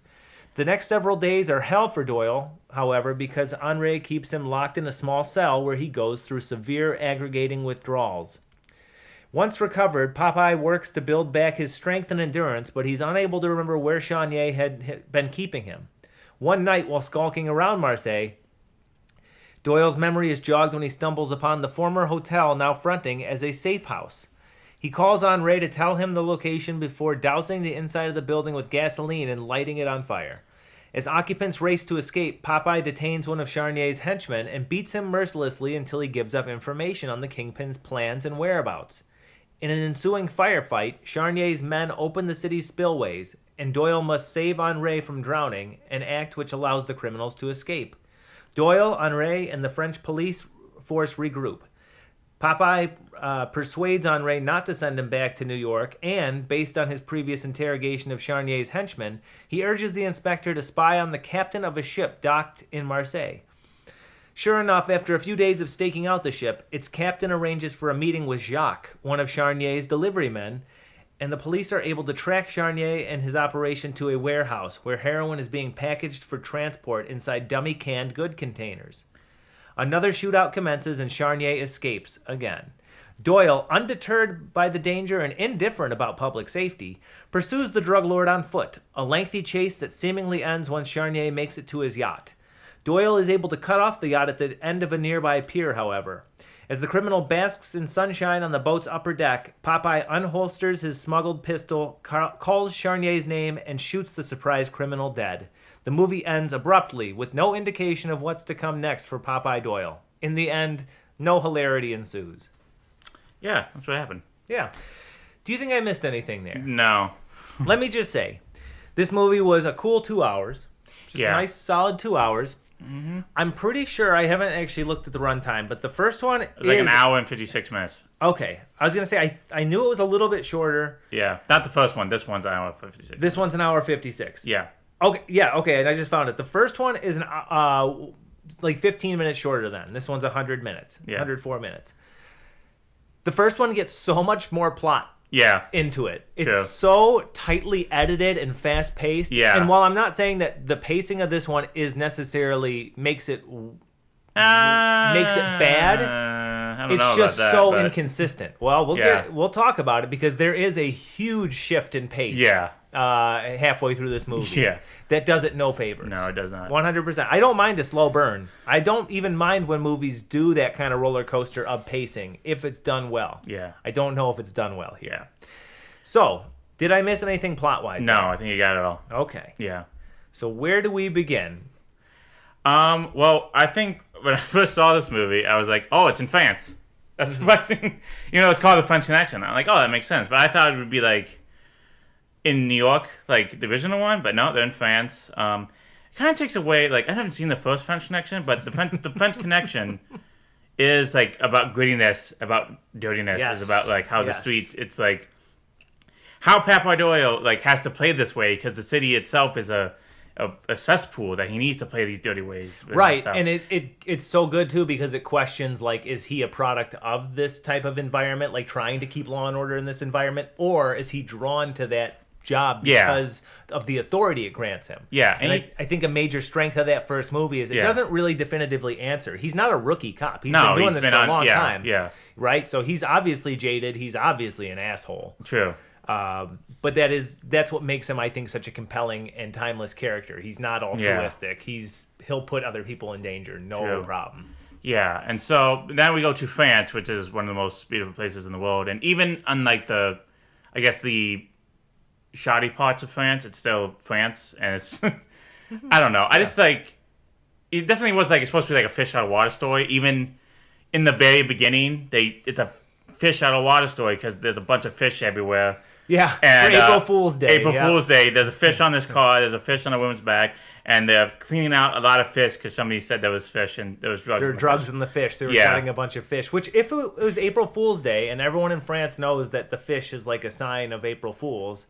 The next several days are hell for Doyle, however, because Henri keeps him locked in a small cell where he goes through severe aggregating withdrawals. Once recovered, Popeye works to build back his strength and endurance, but he's unable to remember where Charnier had been keeping him. One night, while skulking around Marseille, Doyle's memory is jogged when he stumbles upon the former hotel now fronting as a safe house. He calls on Ray to tell him the location before dousing the inside of the building with gasoline and lighting it on fire. As occupants race to escape, Popeye detains one of Charnier's henchmen and beats him mercilessly until he gives up information on the kingpin's plans and whereabouts. In an ensuing firefight, Charnier's men open the city's spillways, and Doyle must save Henri from drowning, an act which allows the criminals to escape. Doyle, Henri, and the French police force regroup. Popeye persuades Henri not to send him back to New York, and, based on his previous interrogation of Charnier's henchmen, he urges the inspector to spy on the captain of a ship docked in Marseille. Sure enough, after a few days of staking out the ship, its captain arranges for a meeting with Jacques, one of Charnier's delivery men, and the police are able to track Charnier and his operation to a warehouse where heroin is being packaged for transport inside dummy canned good containers. Another shootout commences and Charnier escapes again. Doyle, undeterred by the danger and indifferent about public safety, pursues the drug lord on foot, a lengthy chase that seemingly ends once Charnier makes it to his yacht. Doyle is able to cut off the yacht at the end of a nearby pier, however. As the criminal basks in sunshine on the boat's upper deck, Popeye unholsters his smuggled pistol, calls Charnier's name, and shoots the surprised criminal dead. The movie ends abruptly, with no indication of what's to come next for Popeye Doyle. In the end, no hilarity ensues. Yeah, that's what happened. Yeah. Do you think I missed anything there? No. Let me just say, this movie was a cool 2 hours. Just a nice, solid 2 hours. Mm-hmm. I'm pretty sure I haven't actually looked at the runtime, but the first one is like an hour and 56 minutes. Okay. I was going to say, I knew it was a little bit shorter. Yeah. Not the first one. This one's an hour 56. This one's an hour 56. Yeah. Okay. Yeah. Okay. And I just found it. The first one is like 15 minutes shorter than. This one's 100 minutes. Yeah. 104 minutes. The first one gets so much more plot. Yeah. Into it. It's so tightly edited and fast paced. Yeah. And while I'm not saying that the pacing of this one is necessarily makes it bad, it's just so inconsistent. Well, we'll talk about it because there is a huge shift in pace. Yeah. Halfway through this movie. Yeah. That does it no favors. No, it does not. 100%. I don't mind a slow burn. I don't even mind when movies do that kind of roller coaster of pacing if it's done well. Yeah. I don't know if it's done well here. Yeah. So, did I miss anything plot-wise? No, I think you got it all. Okay. Yeah. So, where do we begin? Well, I think when I first saw this movie, I was like, oh, it's in France. That's the first thing. It's called The French Connection. I'm like, oh, that makes sense. But I thought it would be like in New York, like the original one, but no, they're in France. It kind of takes away, like, I haven't seen the first French Connection, but the French Connection is like about grittiness, about dirtiness, is about like how the streets, it's like how Popeye Doyle like has to play this way because the city itself is a cesspool that he needs to play these dirty ways. Right, and it's so good too because it questions like, is he a product of this type of environment, like trying to keep law and order in this environment, or is he drawn to that job because of the authority it grants him. Yeah. And I think a major strength of that first movie is it doesn't really definitively answer. He's not a rookie cop. He's been doing this for a long time. Yeah. Right? So he's obviously jaded. He's obviously an asshole. True. But that's what makes him, I think, such a compelling and timeless character. He's not altruistic. He'll put other people in danger. No problem. Yeah, and so now we go to France, which is one of the most beautiful places in the world. And even unlike the shoddy parts of France, it's still France. And it's, I don't know. I just it definitely was it's supposed to be like a fish out of water story. Even in the very beginning, it's a fish out of water story because there's a bunch of fish everywhere. Yeah, and, for April Fool's Day. April Fool's Day, there's a fish on this car, there's a fish on a woman's back, and they're cleaning out a lot of fish because somebody said there was fish and there was drugs. There were drugs in the fish. They were cutting a bunch of fish, which if it was April Fool's Day, and everyone in France knows that the fish is like a sign of April Fools,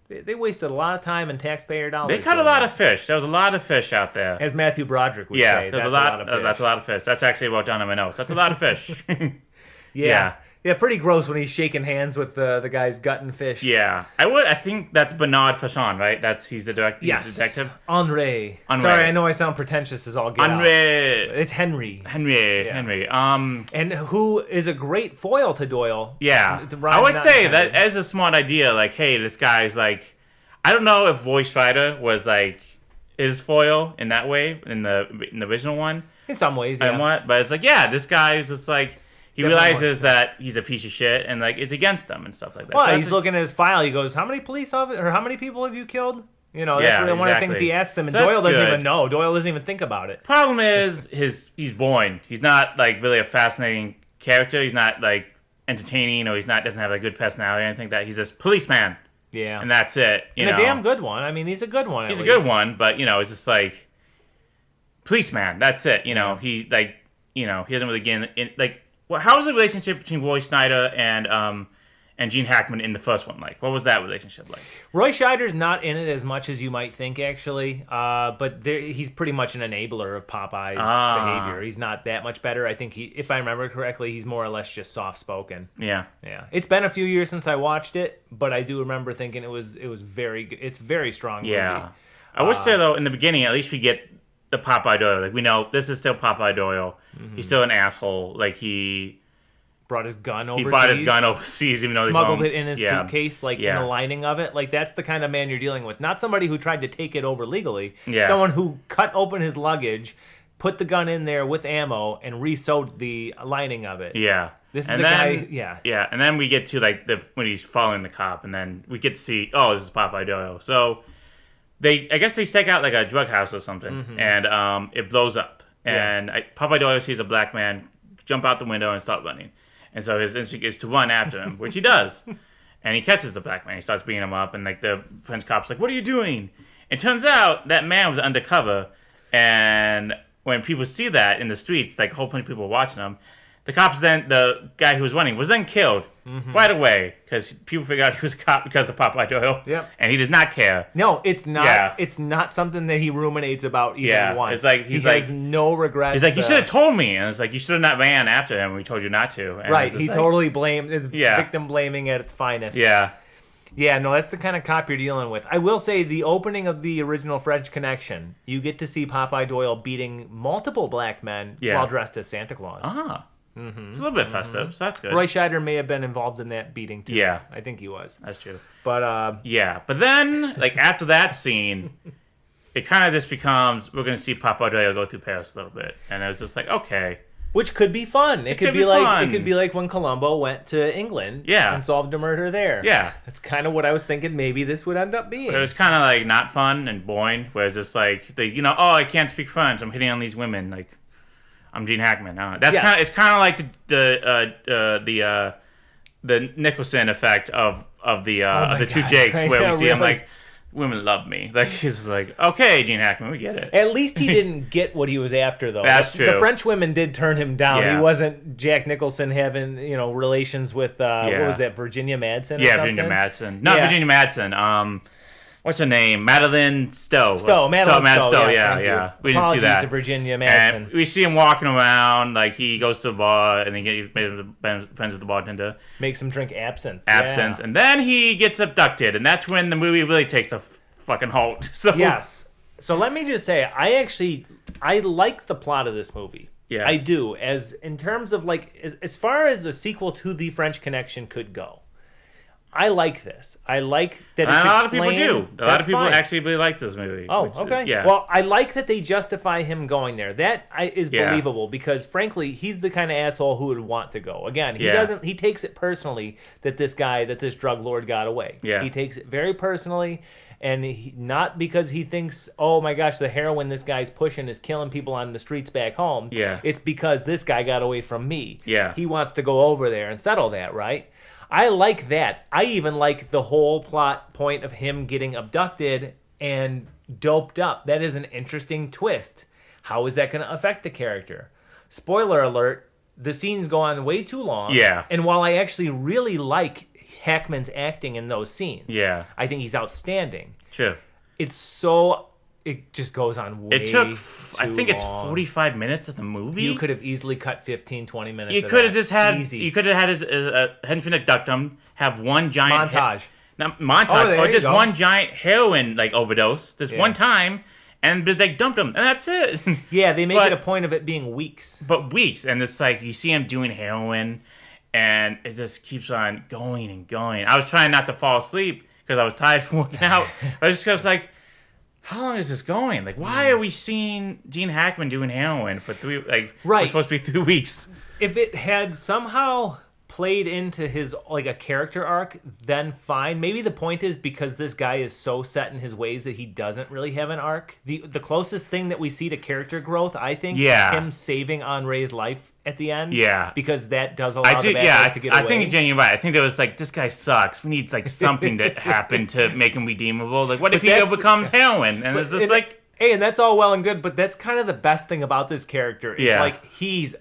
they wasted a lot of time and taxpayer dollars. They cut a lot of fish. There was a lot of fish out there. As Matthew Broderick would say, that's a lot of fish. That's a lot of fish. That's actually wrote down in my notes. That's a lot of fish. Yeah, pretty gross when he's shaking hands with the guy's gutting fish. Yeah, I think that's Bernard Fasson, right? He's the director. Yes, he's the detective. Henri. Sorry, I know I sound pretentious as all get out. It's Henry. Henry. And who is a great foil to Doyle. Yeah, I would say that as a smart idea. Like, hey, this guy's I don't know if Roy Scheider was his foil in that way in the original one. In some ways, yeah. But it's this guy is just he realizes that he's a piece of shit and it's against them and stuff like that. Well, so he's looking at his file. He goes, "How many police officers or how many people have you killed?" That's really one of the things he asks him, and Doyle doesn't even know. Doyle doesn't even think about it. Problem is he's boring. He's not really a fascinating character. He's not entertaining, or doesn't have a good personality or anything like that. He's this policeman. Yeah, and that's it. A damn good one. I mean, he's a good one. He's a good one, but it's just policeman. That's it. He he doesn't really get in how was the relationship between Roy Scheider and Gene Hackman in the first one like? What was that relationship like? Roy Scheider's not in it as much as you might think, actually. But he's pretty much an enabler of Popeye's behavior. He's not that much better. I think if I remember correctly, he's more or less just soft-spoken. Yeah. Yeah. It's been a few years since I watched it, but I do remember thinking it was very good. It's very strong movie. Yeah. I would say, though, in the beginning, at least we get the Popeye Doyle. We know this is still Popeye Doyle. Mm-hmm. He's still an asshole. He brought his gun overseas. He brought his gun overseas, even though smuggled it in his suitcase, in the lining of it. That's the kind of man you're dealing with. Not somebody who tried to take it over legally. Yeah. Someone who cut open his luggage, put the gun in there with ammo, and re-sewed the lining of it. Yeah. This is a guy. Yeah. Yeah, and then we get to when he's following the cop, and then we get to see, this is Popeye Doyle. So I guess they stake out a drug house or something, mm-hmm. and it blows up. And Popeye Doyle sees a black man jump out the window and start running. And so his instinct is to run after him, which he does. And he catches the black man. He starts beating him up, and the French cop's like, "What are you doing?" It turns out that man was undercover, and when people see that in the streets, a whole bunch of people were watching him. The guy who was running was then killed right away because people figured out he was a cop because of Popeye Doyle. Yep. And he does not care. No, it's not. Yeah. It's not something that he ruminates about even once. It's he has no regrets. He's like, "You should have told me," and it's like, "You should have not ran after him. We told you not to." And right. He totally blamed. It's victim blaming at its finest. Yeah. Yeah, no, that's the kind of cop you're dealing with. I will say the opening of the original French Connection, you get to see Popeye Doyle beating multiple black men while dressed as Santa Claus. Ah. Mm-hmm. It's a little bit festive, so that's good. Roy Scheider may have been involved in that beating, too. Yeah. I think he was. That's true. But, but then, after that scene, it kind of just becomes, we're going to see Popeye Doyle go through Paris a little bit. And it was just okay. Which could be fun. It could be fun. It could be like when Columbo went to England and solved a murder there. Yeah. That's kind of what I was thinking maybe this would end up being. But it was kind of not fun and boring, whereas it's I can't speak French, I'm hitting on these women, I'm Gene Hackman. It's kind of like the Nicholson effect of the two Jakes, where we see him women love me. He's okay, Gene Hackman, we get it. At least he didn't get what he was after, though. That's true. The French women did turn him down. Yeah. He wasn't Jack Nicholson having relations with what was that, Virginia Madsen? Virginia Madsen. Not Virginia Madsen. what's her name? Madeline Stowe. Madeline Stowe. Yeah. We didn't see that. To Virginia Madsen. And we see him walking around, like he goes to a bar and then he's friends with the bartender. Makes him drink absinthe. And then he gets abducted, and that's when the movie really takes a fucking halt. So yes. So let me just say, I like the plot of this movie. Yeah, I do. As in terms of like, as far as a sequel to The French Connection could go. I like this. I like that it's a lot of explained. people do. A lot of people actually really like this movie. Oh, okay. Yeah. Well, I like that they justify him going there. That is believable because, frankly, he's the kind of asshole who would want to go. Again, he doesn't. He takes it personally that this drug lord got away. Yeah. He takes it very personally, and not because he thinks, oh my gosh, the heroin this guy's pushing is killing people on the streets back home. Yeah. It's because this guy got away from me. Yeah. He wants to go over there and settle that, right? I like that. I even like the whole plot point of him getting abducted and doped up. That is an interesting twist. How is that going to affect the character? Spoiler alert, the scenes go on way too long. Yeah. And while I actually really like Hackman's acting in those scenes, I think he's outstanding. Sure. It just goes on way too long. I think it's long. 45 minutes of the movie. You could have easily cut 15, 20 minutes. You could have just had. Easy. You could have had his henchman abduct him, have one giant montage. Or just one giant heroin overdose this one time, and they dumped him, and that's it. Yeah, they make it a point of it being weeks. But weeks, and it's like you see him doing heroin, and it just keeps on going and going. I was trying not to fall asleep because I was tired from working out. I was like, how long is this going? Like, why are we seeing Gene Hackman doing heroin for 3? It's supposed to be 3 weeks. If it had somehow played into his a character arc, then fine. Maybe the point is because this guy is so set in his ways that he doesn't really have an arc. The closest thing that we see to character growth, I think, is him saving Henri's life at the end. Yeah, because that does allow the bad guys to get away. I think Jen, you're right. I think there was this guy sucks. We need something to happen to make him redeemable. What if he becomes heroin? And it's just hey, and that's all well and good, but that's kind of the best thing about this character. It's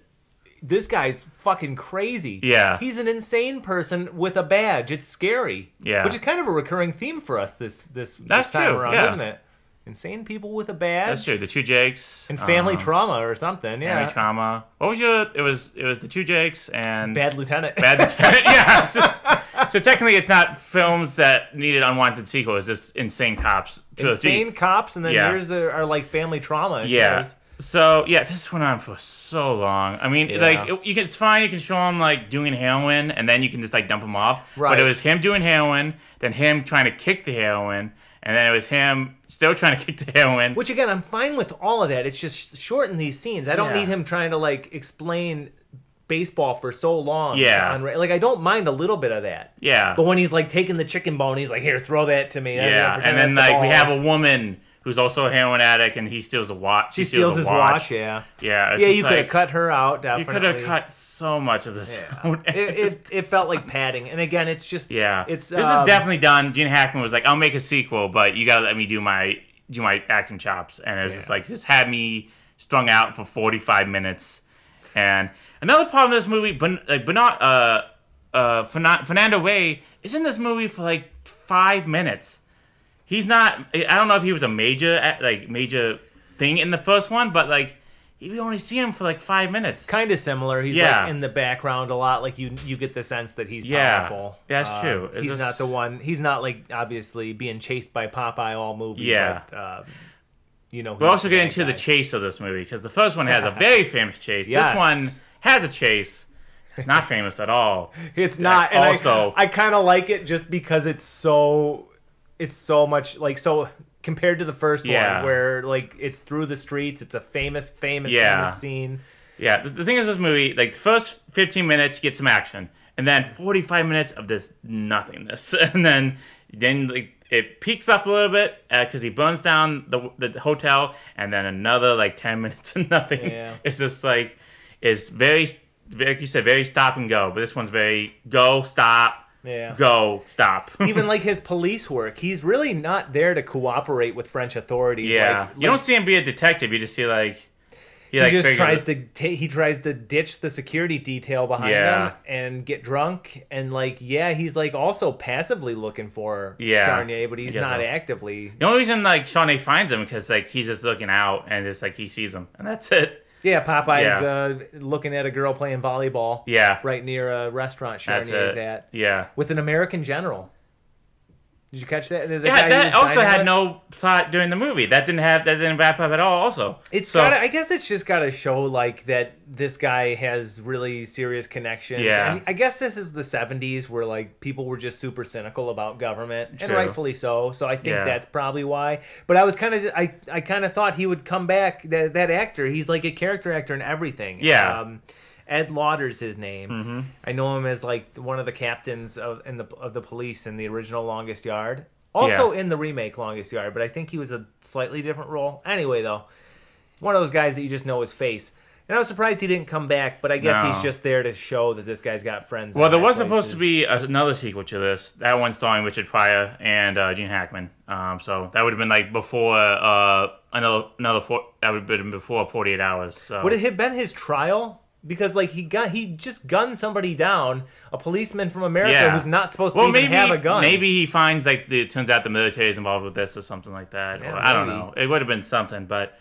this guy's fucking crazy. Yeah. He's an insane person with a badge. It's scary. Yeah. Which is kind of a recurring theme for us this time around, isn't it? Insane people with a badge. That's true. The two Jakes. And family trauma or something. Yeah. Family trauma. What was it was the two Jakes and Bad Lieutenant. Yeah. So technically it's not films that needed unwanted sequels. It's just Insane Cops. Insane Cops, and then yours are family trauma. Yeah. So this went on for so long. I mean, it's fine. You can show him doing heroin, and then you can just dump him off. Right. But it was him doing heroin, then him trying to kick the heroin, and then it was him still trying to kick the heroin. Which again, I'm fine with all of that. It's just shorten these scenes. I don't need him trying to explain baseball for so long. Yeah. I don't mind a little bit of that. Yeah. But when he's taking the chicken bone, he's here, throw that to me. Yeah. And then we have a woman who's also a heroin addict, and he steals a watch. She steals his watch. Yeah. Yeah. You could have cut her out. Definitely. You could have cut so much of this. Yeah. it felt like padding, and again, it's just this is definitely done. Gene Hackman was I'll make a sequel, but you gotta let me do my acting chops, and it was just had me strung out for 45 minutes. And another problem with this movie, Fernando Rey is in this movie for 5 minutes. He's not. I don't know if he was a major thing in the first one, but you only see him for 5 minutes. Kind of similar. He's in the background a lot. You get the sense that he's powerful. That's true. He's not the one. He's not obviously being chased by Popeye all movie. Yeah. But, we're also getting into the chase of this movie because the first one has a very famous chase. Yes. This one has a chase. It's not famous at all. It's not. And also, I kind of like it just because it's so much compared to the first one where it's through the streets. It's a famous scene. Yeah. The thing is, this movie, the first 15 minutes you get some action, and then 45 minutes of this nothingness, and then it peaks up a little bit because he burns down the hotel, and then another 10 minutes of nothing. Yeah. It's just it's very, like you said, very stop and go. But this one's very go, stop. Yeah. Go, stop. Even his police work, he's really not there to cooperate with French authorities. Yeah. You don't see him be a detective. You just see He just tries to ditch the security detail behind him and get drunk, and like he's like also passively looking for Charnier, but he's not actively. The only reason like Charnier finds him because like he's just looking out and just like he sees him and that's it. Yeah, Popeye's looking at a girl playing volleyball. Yeah, right near a restaurant Charnier's at. Yeah, with an American general. Did you catch that? That also had no plot during the movie. That didn't wrap up at all. Also, I guess it's just got to show like that this guy has really serious connections. Yeah. And I guess this is the '70s where like people were just super cynical about government, and rightfully so. So I think that's probably why. But I was I kind of thought he would come back. That actor, he's like a character actor in everything. Yeah. Ed Lauder's his name. Mm-hmm. I know him as like one of the captains of the police in the original Longest Yard. Also in the remake Longest Yard, but I think he was a slightly different role. Anyway, though, one of those guys that you just know his face. And I was surprised he didn't come back, but I guess he's just there to show that this guy's got friends. Well, there was supposed to be another sequel to this. That one starring Richard Pryor and Gene Hackman. So that would have been like before that would have been before 48 Hours. So. Would it have been his trial? Because like he just gunned somebody down, a policeman from America who's not supposed to even have a gun. Maybe he finds like it turns out the military is involved with this or something like that. Yeah, or, I don't know. It would have been something, but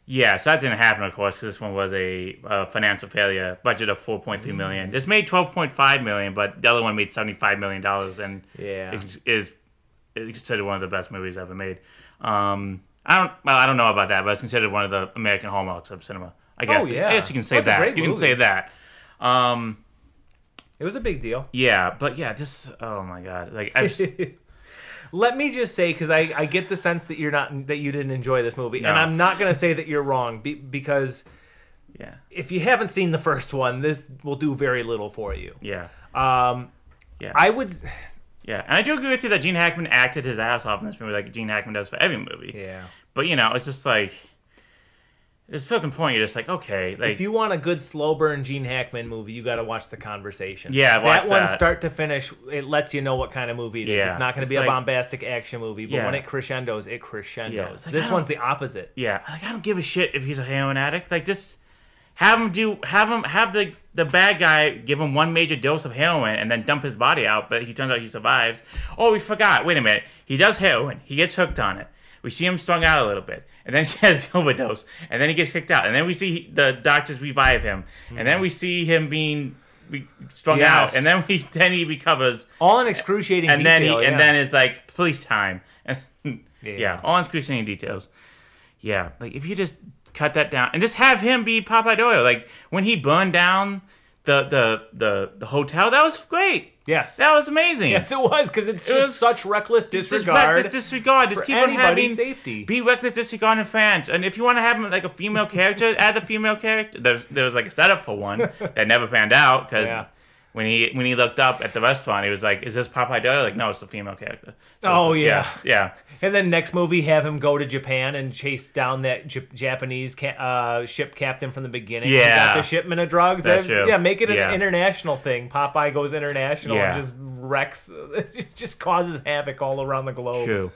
so that didn't happen, of course, because this one was a financial failure. Budget of $4.3 million. This made $12.5 million, but the other one made $75 million, and is considered one of the best movies ever made. I don't know about that, but it's considered one of the American hallmarks of cinema. I guess. I guess you can say that. You can say that. It was a big deal. Yeah, but this. Oh my god! Like, let me just say, because I get the sense that you didn't enjoy this movie, and I'm not going to say that you're wrong because if you haven't seen the first one, this will do very little for you. Yeah. I would. Yeah, and I do agree with you that Gene Hackman acted his ass off in this movie, like Gene Hackman does for every movie. Yeah. But it's just like. At a certain point, you're just like, okay. Like, if you want a good slow burn Gene Hackman movie, you got to watch The Conversation. Yeah, watch that one start to finish. It lets you know what kind of movie it is. It's not going to be a bombastic action movie, but when it crescendos, it crescendos. Like, this one's the opposite. Yeah, like I don't give a shit if he's a heroin addict. Like just have the bad guy give him one major dose of heroin and then dump his body out, but he turns out he survives. Oh, we forgot. Wait a minute. He does heroin. He gets hooked on it. We see him strung out a little bit, and then he has the overdose, and then he gets kicked out, and then we see the doctors revive him, and then we see him being strung out, and then he recovers. All in excruciating detail. And then it's like police time, and all in excruciating details. Yeah, like if you just cut that down and just have him be Popeye Doyle, like when he burned down the hotel, that was great. Yes. That was amazing. Yes, it was, because it's just such reckless disregard. Just keep on having safety. Be reckless disregard in fans. And if you want to have like a female character, add the female character. There was like a setup for one that never panned out, because when he looked up at the restaurant, he was like, "Is this Popeye Doyle?" Like, no, it's the female character. So yeah. And then next movie, have him go to Japan and chase down that Japanese ship captain from the beginning. Yeah. Who got the shipment of drugs. That's true. Yeah, make it an international thing. Popeye goes international and just wrecks, just causes havoc all around the globe. True.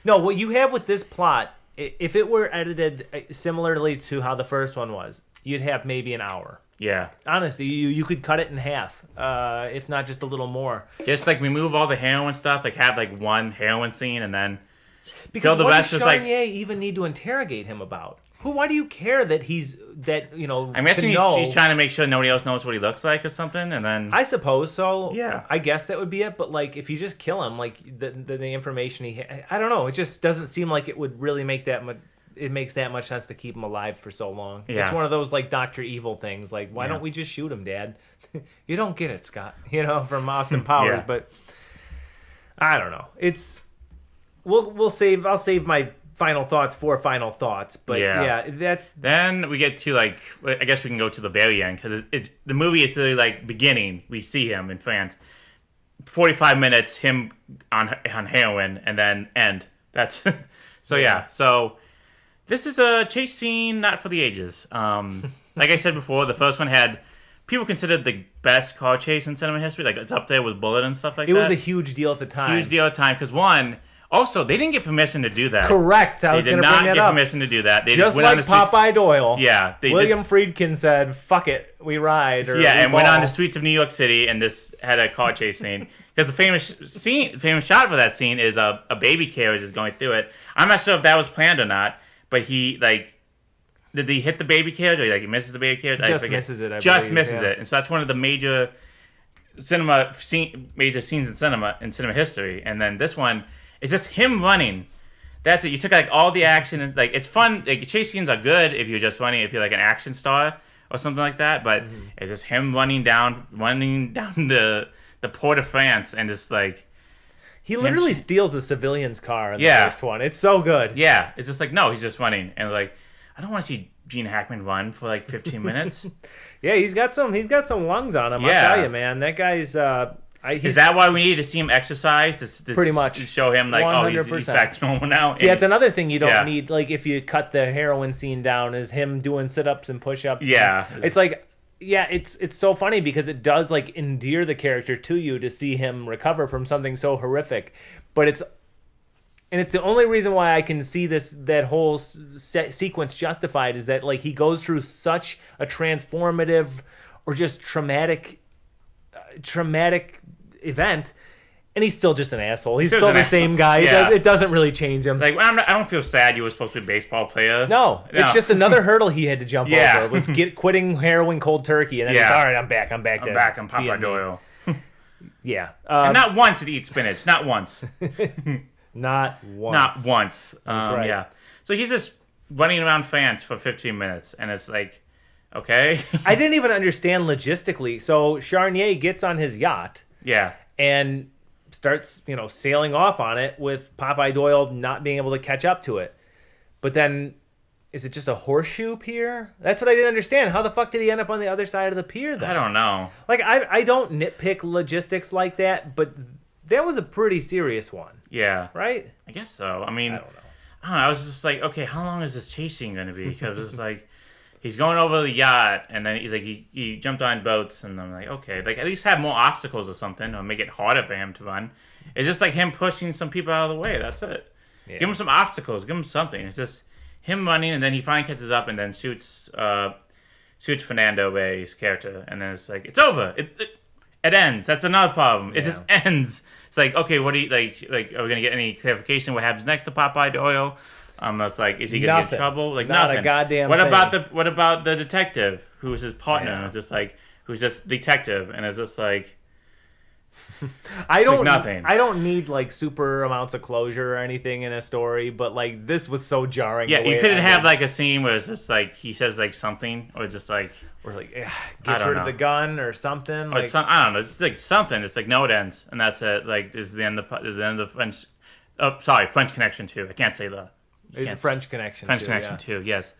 No, what you have with this plot, if it were edited similarly to how the first one was, you'd have maybe an hour. Yeah. Honestly, you could cut it in half, if not just a little more. Just like remove all the heroin stuff, like have like one heroin scene and then because fill the rest with like. Charnier even need to interrogate him about? Why do you care that I'm guessing he's trying to make sure nobody else knows what he looks like or something, and then. I suppose so. Yeah. I guess that would be it, but like if you just kill him, like the information I don't know, it just doesn't seem like it would really make that much. It makes that much sense to keep him alive for so long. Yeah. It's one of those like Dr. Evil things. Like, why don't we just shoot him, Dad? You don't get it, Scott. From Austin Powers. But I don't know. I'll save my final thoughts for final thoughts. But that's. Then we get to like, I guess we can go to the very end, because the movie is really like beginning. We see him in France. 45 minutes, him on heroin, and then end. That's so. This is a chase scene not for the ages. Like I said before, the first one had people considered the best car chase in cinema history. Like it's up there with Bullet and stuff like that. It was a huge deal at the time. Huge deal at the time because one, Also, they didn't get permission to do that. Correct. I was going to bring that up. They did not get permission to do that. They just like Popeye Doyle. Yeah. William Friedkin said, "Fuck it, we ride." And went on the streets of New York City and this had a car chase scene. Because the famous shot for that scene is a baby carriage is going through it. I'm not sure if that was planned or not, but he did he hit the baby carriage or he misses the baby carriage? Just misses it. Just misses it, and so that's one of the major scenes in cinema history. And then this one is just him running. That's it. You took all the action and it's fun. Chase scenes are good if you're just running, if you're an action star or something like that. But it's just him running down the Port of France and just he literally steals a civilian's car in the first one. It's so good. Yeah, it's just no, he's just running and I don't want to see Gene Hackman run for 15 minutes. Yeah, he's got some lungs on him. Yeah. I'll tell you, man, that guy's. Is that why we need to see him exercise? To pretty much to show him he's back to normal now. See, that's another thing you don't need. If you cut the heroin scene down, is him doing sit-ups and push-ups. Yeah, it's so funny because it does endear the character to you to see him recover from something so horrific, but it's the only reason why I can see that whole sequence justified is that he goes through such a transformative or just traumatic event, and he's still just an asshole. He's still the same guy. Yeah. It doesn't really change him. I don't feel sad you were supposed to be a baseball player. No, it's just another hurdle he had to jump over. Was quitting heroin cold turkey, and then he's all right. I'm back. I'm back. I'm Popeye Doyle. Yeah, and not once did he eat spinach. Not once. Not once. Not once. That's right. Yeah. So he's just running around France for 15 minutes, and it's okay. I didn't even understand logistically. So Charnier gets on his yacht. Yeah. And starts, sailing off on it with Popeye Doyle not being able to catch up to it. But then, is it just a horseshoe pier? That's what I didn't understand. How the fuck did he end up on the other side of the pier then? I don't know. I don't nitpick logistics like that, but that was a pretty serious one. Yeah. Right? I guess so. I mean, I don't know. I was just okay, how long is this chasing going to be? Because it's he's going over the yacht, and then he's he jumped on boats, and I'm okay, at least have more obstacles or something, or make it harder for him to run. It's just him pushing some people out of the way. That's it. Yeah. Give him some obstacles. Give him something. It's just him running, and then he finally catches up, and then shoots Fernando Rey's character, and then it's it's over. It ends. That's another problem. It just ends. It's okay, what do you are we gonna get any clarification? What happens next to Popeye Doyle? It's is he gonna get in trouble? Not nothing. A goddamn what thing. What about the detective who was his partner? And it's just who's just detective, and it's just nothing. I don't need super amounts of closure or anything in a story, but this was so jarring. Yeah, you couldn't have a scene where it's just he says something, or just or gets rid of the gun or something. Or I don't know. It's something. It's no, it ends, and that's it. This is the end of French. Oh, sorry, French Connection 2. I can't say the. French Connection 2, yes.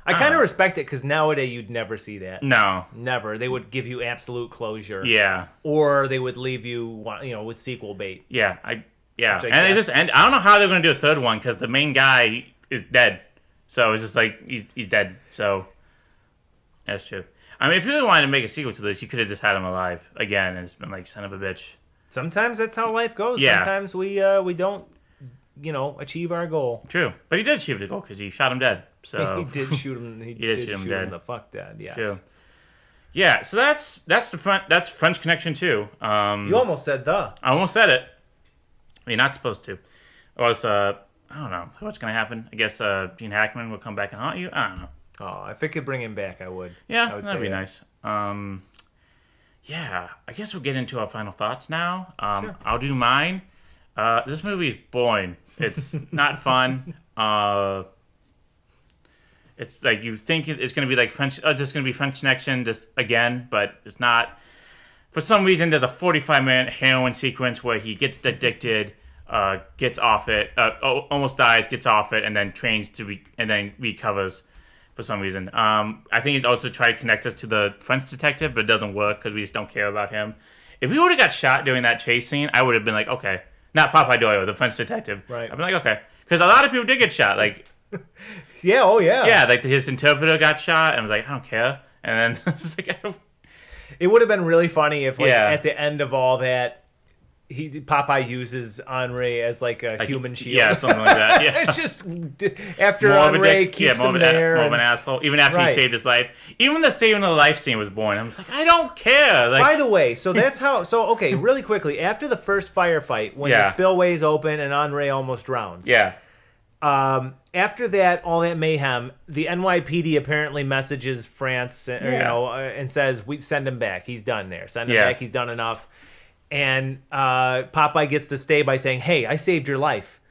I kind of respect it because nowadays you'd never see that. No. Never. They would give you absolute closure. Yeah. Or they would leave you, with sequel bait. Yeah. And I don't know how they're going to do a third one because the main guy is dead. So it's just he's dead. So that's true. I mean, if you really wanted to make a sequel to this, you could have just had him alive again, and it's been son of a bitch. Sometimes that's how life goes. Yeah. Sometimes we don't, achieve our goal. True, but he did achieve the goal because he shot him dead. So he did shoot him. He did shoot him dead. The fuck dead. Yes. True. Yeah. So that's That's French Connection 2. You almost said the. I almost said it. You're not supposed to. It was I don't know what's gonna happen. I guess Gene Hackman will come back and haunt you. I don't know. Oh, if it could bring him back, I would. Yeah, I would that'd be nice. Yeah, I guess we'll get into our final thoughts now. Sure. I'll do mine. This movie is boring. It's not fun. It's you think it's going to be French. Just going to be French Connection just again, but it's not. For some reason, there's a 45-minute heroin sequence where he gets addicted, gets off it, almost dies, gets off it, and then trains and then recovers. For some reason, I think he also tried to connect us to the French detective, but it doesn't work because we just don't care about him. If we would have got shot during that chase scene, I would have been okay, not Popeye Doyle, the French detective. Right. I'd be okay, because a lot of people did get shot. Yeah. Oh yeah. Yeah, his interpreter got shot, and I was I don't care. And then it's It would have been really funny if at the end of all that, Popeye uses Henri as like a human shield. Yeah, something like that. Yeah. It's just after Henri keeps him there. More of an asshole. Even after he saved his life. Even the saving of life scene was boring. I was like, I don't care. Like, by the way, so that's how. So okay, really quickly, after the first firefight, when the spillway's open and Henri almost drowns. Yeah. After that, all that mayhem, the NYPD apparently messages France, and says, "We send him back. He's done there. Send him back. He's done enough." And Popeye gets to stay by saying, "Hey, I saved your life."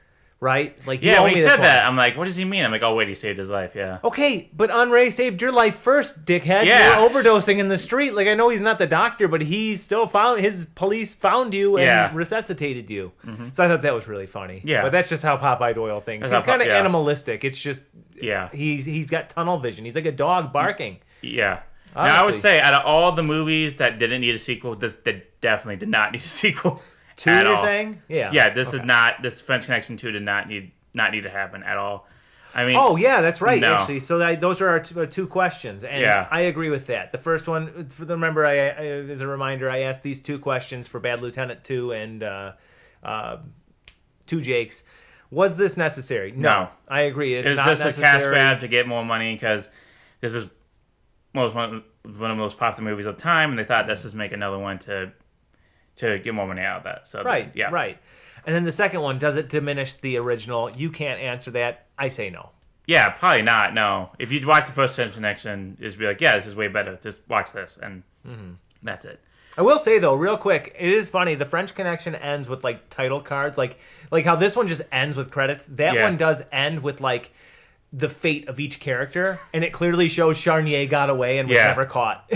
Right? Like, when he said that, I'm like, what does he mean? I'm like, oh, wait, he saved his life, yeah. Okay, but Henri saved your life first, dickhead. Yeah. You're overdosing in the street. Like, I know he's not the doctor, but he still his police found you and resuscitated you. Mm-hmm. So I thought that was really funny. Yeah. But that's just how Popeye Doyle thinks. He's kind of animalistic. It's just, he's got tunnel vision. He's like a dog barking. Yeah. Honestly. Now, I would say, out of all the movies that didn't need a sequel, this definitely did not need a sequel. 2, you're saying? Yeah. Yeah, this French Connection 2 did not need to happen at all. I mean, oh yeah, that's right. No. Actually, so those are our two questions, and I agree with that. The first one, remember, as a reminder, I asked these 2 questions for Bad Lieutenant 2 and 2 Jakes. Was this necessary? No. I agree. It's not necessary. Just a cash grab to get more money because this is one of the most popular movies of the time, and they thought let's just make another one to get more money out of that. So right. And then the second one, does it diminish the original? You can't answer that. I say no. Yeah, probably not, no. If you watch the first French Connection, just be like, yeah, this is way better. Just watch this, and that's it. I will say, though, real quick, it is funny. The French Connection ends with, like, title cards. Like how this one just ends with credits. That one does end with, like, the fate of each character, and it clearly shows Charnier got away and was never caught.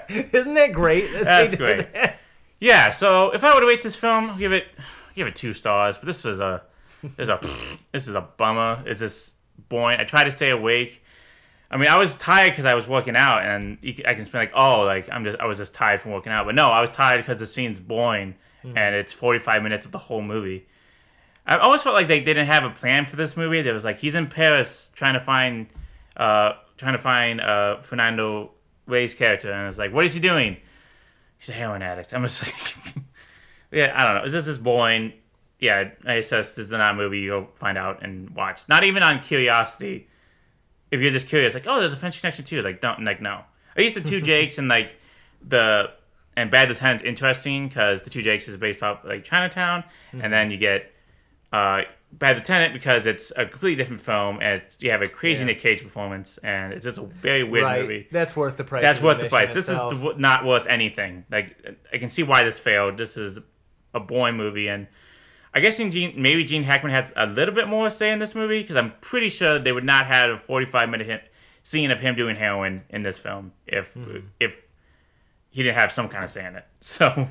Isn't that great? That's great. Yeah, so if I were to rate this film, I'll give it 2 stars. But this is a bummer. It's just boring. I tried to stay awake. I mean, I was tired because I was working out, and I can spend I was just tired from working out. But no, I was tired because the scene's boring, and it's 45 minutes of the whole movie. I always felt like they didn't have a plan for this movie. There was like, he's in Paris trying to find Fernando Rey's character, and it's like, what is he doing? He's a heroin addict. I'm just like, yeah, I don't know. This is boring. Yeah, I guess this is not a movie you'll find out and watch. Not even on curiosity. If you're just curious, like, oh, there's a French Connection too. Like, no. At least the 2 Jakes and and Bad Lieutenant's interesting because the 2 Jakes is based off like Chinatown, and then you get Bad Lieutenant because it's a completely different film, and you have a crazy Nick Cage performance, and it's just a very weird movie. That's worth the price. That's worth the price. This is not worth anything. Like, I can see why this failed. This is a boring movie, and I guess maybe Gene Hackman has a little bit more say in this movie because I'm pretty sure they would not have a 45-minute scene of him doing heroin in this film if he didn't have some kind of say in it. So,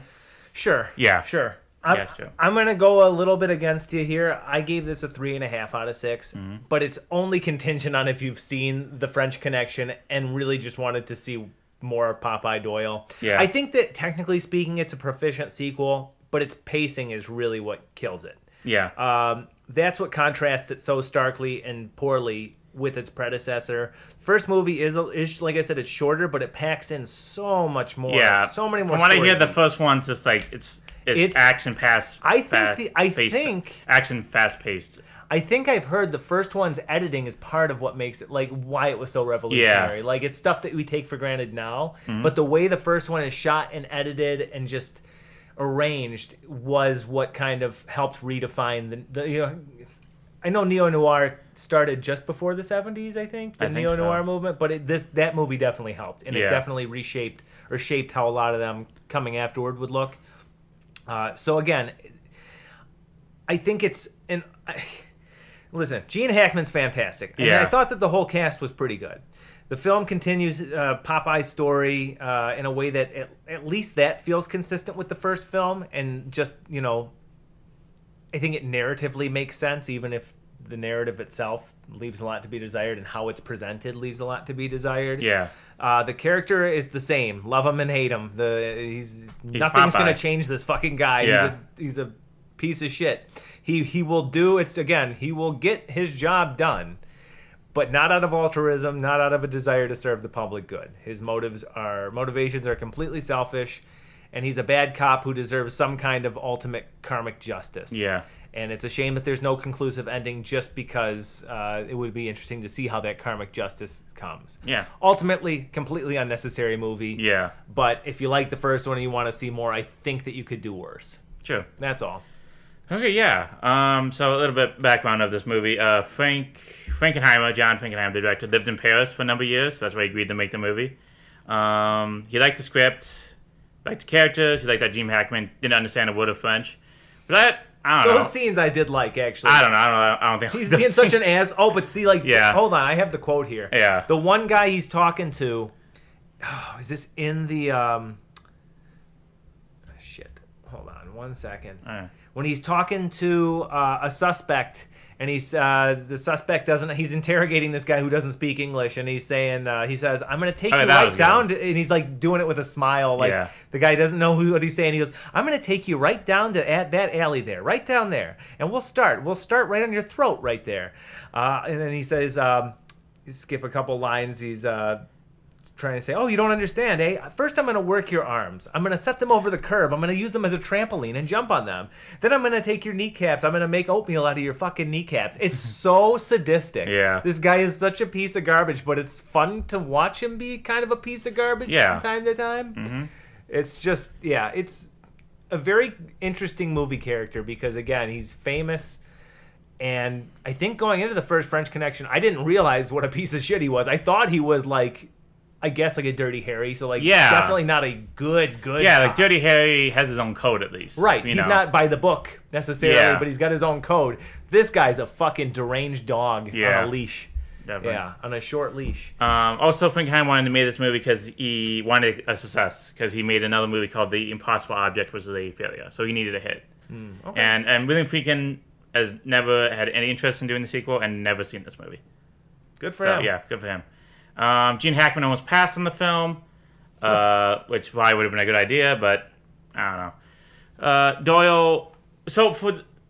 sure. Yeah. Sure. I'm going to go a little bit against you here. I gave this a 3.5 out of 6, but it's only contingent on if you've seen The French Connection and really just wanted to see more Popeye Doyle. Yeah. I think that technically speaking, it's a proficient sequel, but its pacing is really what kills it. Yeah. That's what contrasts it so starkly and poorly with its predecessor. First movie is like I said, it's shorter, but it packs in so much more. Yeah. So many more. From what I hear, the first one's just like it's action fast. Action fast paced. I think I've heard the first one's editing is part of what makes it, like, why it was so revolutionary. Yeah. Like, it's stuff that we take for granted now, but the way the first one is shot and edited and just arranged was what kind of helped redefine the I know neo-noir started just before the 70s, I think, the neo-noir movement, but that movie definitely helped, and it definitely reshaped or shaped how a lot of them coming afterward would look. So again, I think listen, Gene Hackman's fantastic. And I thought that the whole cast was pretty good. The film continues Popeye's story in a way that at least that feels consistent with the first film, and just, I think it narratively makes sense, even if the narrative itself leaves a lot to be desired, and how it's presented leaves a lot to be desired. Yeah. The character is the same. Love him and hate him. Nothing's going to change this fucking guy. Yeah. He's a piece of shit. He will do he will get his job done, but not out of altruism, not out of a desire to serve the public good. His motivations are completely selfish, and he's a bad cop who deserves some kind of ultimate karmic justice. Yeah. And it's a shame that there's no conclusive ending, just because it would be interesting to see how that karmic justice comes. Yeah. Ultimately, completely unnecessary movie. Yeah. But if you like the first one and you want to see more, I think that you could do worse. Sure. That's all. Okay, yeah. So a little bit background of this movie. John Frankenheimer, the director, lived in Paris for a number of years. So that's why he agreed to make the movie. He liked the script, liked the characters. He liked that Gene Hackman didn't understand a word of French. But I don't know. Those scenes I did like, actually. I don't know. I don't think he's being such an ass. Oh, but see, like, yeah. Hold on, I have the quote here. Yeah. The one guy he's talking to. Oh, is this in the Shit. Hold on, 1 second. When he's talking to a suspect, and he's the suspect doesn't. He's interrogating this guy who doesn't speak English, and he's saying, he says, "I'm going to take you right down," and he's like doing it with a smile, like the guy doesn't know what he's saying. He goes, "I'm going to take you right down to that alley there, right down there, and we'll start right on your throat, right there." And then he says, you skip a couple lines. He's trying to say, "Oh, you don't understand, eh? First, I'm going to work your arms. I'm going to set them over the curb. I'm going to use them as a trampoline and jump on them. Then I'm going to take your kneecaps. I'm going to make oatmeal out of your fucking kneecaps." It's so sadistic. Yeah. This guy is such a piece of garbage, but it's fun to watch him be kind of a piece of garbage from time to time. Mm-hmm. It's just, it's a very interesting movie character because, again, he's famous. And I think going into the first French Connection, I didn't realize what a piece of shit he was. I thought he was like, I guess, like a Dirty Harry, so definitely not a good. Yeah, like Dirty Harry has his own code at least. Right, he's not by the book necessarily, but he's got his own code. This guy's a fucking deranged dog on a leash. Definitely. Yeah, on a short leash. Also, Frankenheim wanted to make this movie because he wanted a success, because he made another movie called The Impossible Object, which was a failure, so he needed a hit. Okay. And William Friedkin has never had any interest in doing the sequel and never seen this movie. Good for him. Yeah, good for him. Gene Hackman almost passed on the film, which probably would have been a good idea, but I don't know. Doyle. So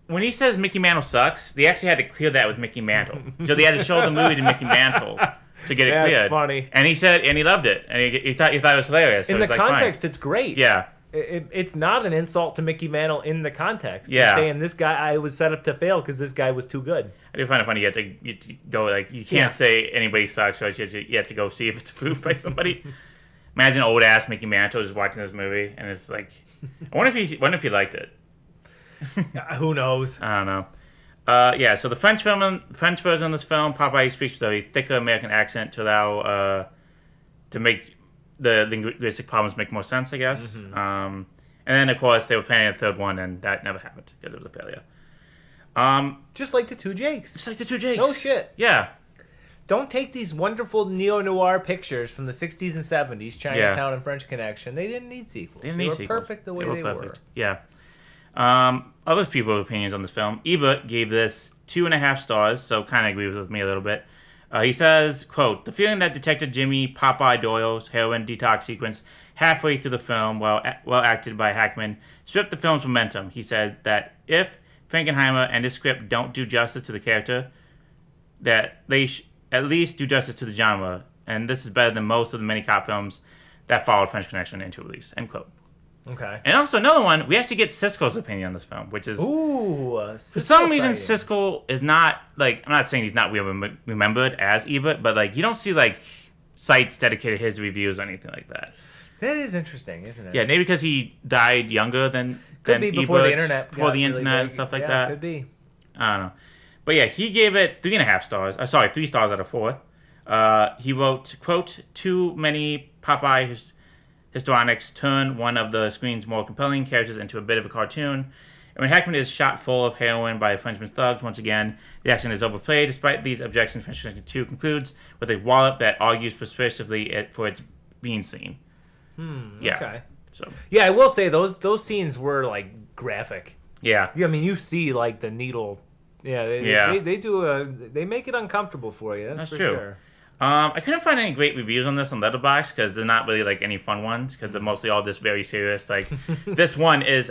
when he says Mickey Mantle sucks, they actually had to clear that with Mickey Mantle. So they had to show the movie to Mickey Mantle to get it cleared. That's funny. And he said, and he loved it, and he thought it was hilarious. So in the context, fine. it's great. Yeah. It's not an insult to Mickey Mantle in the context. Yeah. It's saying this guy, I was set up to fail because this guy was too good. I do find it funny. You have to go, like, you can't say anybody sucks, so you have to go see if it's approved by somebody. Imagine old ass Mickey Mantle just watching this movie, and it's like, I wonder if he liked it. Who knows? I don't know. So the French version of this film, Popeye speaks with a thicker American accent to allow to make the linguistic problems make more sense, I guess. Mm-hmm. And then, of course, they were planning a third one, and that never happened because it was a failure. Just like the Two Jakes. Just like the Two Jakes. No shit. Yeah. Don't take these wonderful neo-noir pictures from the 60s and 70s, Chinatown and French Connection. They didn't need sequels. They were perfect the way they were. Yeah. Other people's opinions on this film. Ebert gave this 2.5 stars, so kind of agrees with me a little bit. He says, quote, "The feeling that Detective Jimmy Popeye Doyle's heroin detox sequence halfway through the film, well acted by Hackman, stripped the film's momentum." He said that if Frankenheimer and his script don't do justice to the character, that they at least do justice to the genre, and this is better than most of the many cop films that followed French Connection into release, end quote. Okay. And also another one, we actually get Siskel's opinion on this film, which is... for some reason, Siskel is not, like, I'm not saying he's not remembered as Ebert, but, like, you don't see, like, sites dedicated to his reviews or anything like that. That is interesting, isn't it? Yeah, maybe because he died younger than Could be before Ebert, the internet. Before the internet and stuff like that. Could be. I don't know. But yeah, he gave it 3.5 stars. 3 stars out of 4. He wrote, quote, "Too many Popeye histrionics turn one of the screen's more compelling characters into a bit of a cartoon. And when Hackman is shot full of heroin by a Frenchman's thugs, once again, the action is overplayed. Despite these objections, French Connection 2 concludes with a wallop that argues persuasively for its being seen." Yeah. Okay. So. Yeah, I will say those scenes were, like, graphic. Yeah. I mean, you see, like, the needle. Yeah, they do they make it uncomfortable for you. That's for true. Sure. I couldn't find any great reviews on this on Letterboxd because they're not really like any fun ones because they're mostly all just very serious. Like this one is